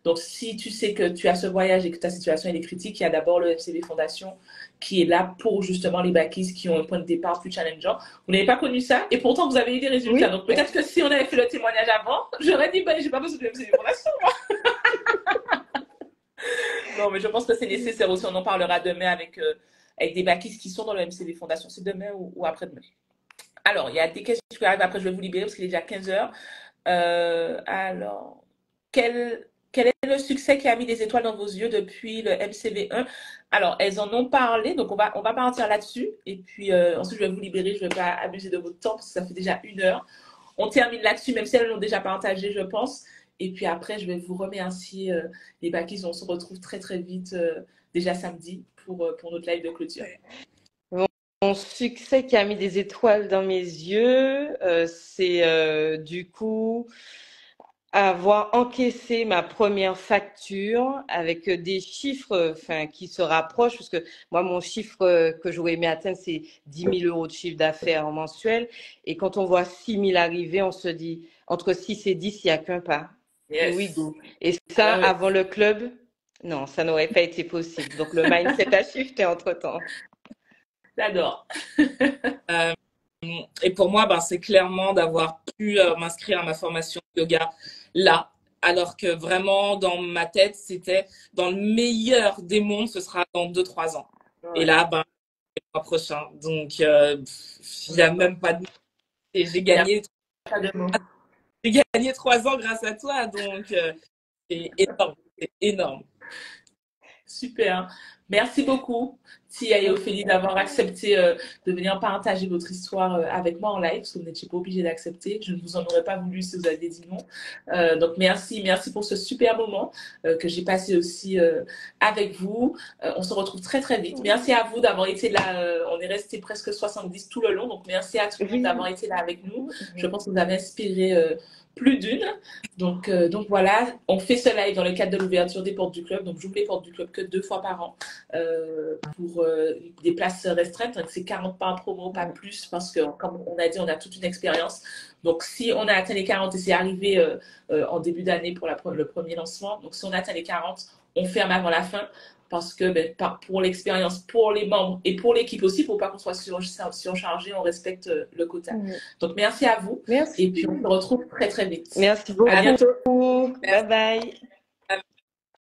A: Donc si tu sais que tu as ce voyage et que ta situation est critique, il y a d'abord le FCB Fondation qui est là pour justement les backies qui ont un point de départ plus challengeant. Vous n'avez pas connu ça et pourtant vous avez eu des résultats. Oui. Donc peut-être que si on avait fait le témoignage avant, j'aurais dit j'ai pas besoin de FCB Fondation moi. Non, mais je pense que c'est nécessaire aussi. On en parlera demain avec des backies qui sont dans le MCV Fondation. C'est demain ou après-demain. Alors, il y a des questions qui arrivent. Après, je vais vous libérer parce qu'il est déjà 15 h. Alors, quel est le succès qui a mis des étoiles dans vos yeux depuis le MCV1? Alors, elles en ont parlé. Donc, on va partir là-dessus. Et puis, ensuite, je vais vous libérer. Je ne vais pas abuser de votre temps parce que ça fait déjà 1 heure. On termine là-dessus, même si elles l'ont déjà partagé, je pense. Et puis après, je vais vous remercier les backies. On se retrouve très, très vite, déjà samedi, pour notre live de clôture.
C: Mon succès qui a mis des étoiles dans mes yeux, c'est du coup avoir encaissé ma première facture avec des chiffres qui se rapprochent, parce que moi, mon chiffre que j'aurais aimé atteindre, c'est 10 000 € de chiffre d'affaires mensuel. Et quand on voit 6 000 arriver, on se dit, entre 6 et 10, il n'y a qu'un pas.
A: Yes.
C: Oui, go. Et ça, avant le club, non, ça n'aurait pas été possible. Donc, le mindset a shifté entre-temps.
A: J'adore.
B: Et pour moi, c'est clairement d'avoir pu m'inscrire à ma formation de yoga là, alors que vraiment, dans ma tête, c'était dans le meilleur des mondes, ce sera dans 2-3 ans. Ouais. Et là, le mois prochain. Donc, il n'y a même pas de... Et j'ai gagné... J'ai gagné 3 ans grâce à toi, donc c'est énorme, c'est énorme.
A: Super. Merci beaucoup, Tia et Ophélie, d'avoir accepté de venir partager votre histoire avec moi en live, parce que vous n'étiez pas obligés d'accepter. Je ne vous en aurais pas voulu si vous aviez dit non. Donc, merci pour ce super moment que j'ai passé aussi avec vous. On se retrouve très, très vite. Merci à vous d'avoir été là. On est resté presque 70 tout le long. Donc, merci à tout le monde d'avoir été là avec nous. Je pense que vous avez inspiré plus d'une. Donc voilà, on fait ce live dans le cadre de l'ouverture des portes du club. Donc, j'ouvre les portes du club que 2 fois par an pour des places restreintes. Donc, c'est 40 par promo, pas plus, parce que, comme on a dit, on a toute une expérience. Donc, si on a atteint les 40, et c'est arrivé en début d'année pour le premier lancement, donc si on atteint les 40, on ferme avant la fin. Parce que pour l'expérience, pour les membres et pour l'équipe aussi, pour pas qu'on soit surchargé, on respecte le quota. Donc, merci à vous.
C: Merci.
A: Et puis, on se retrouve très, très vite.
C: Merci beaucoup.
A: À bientôt.
C: Bye bye.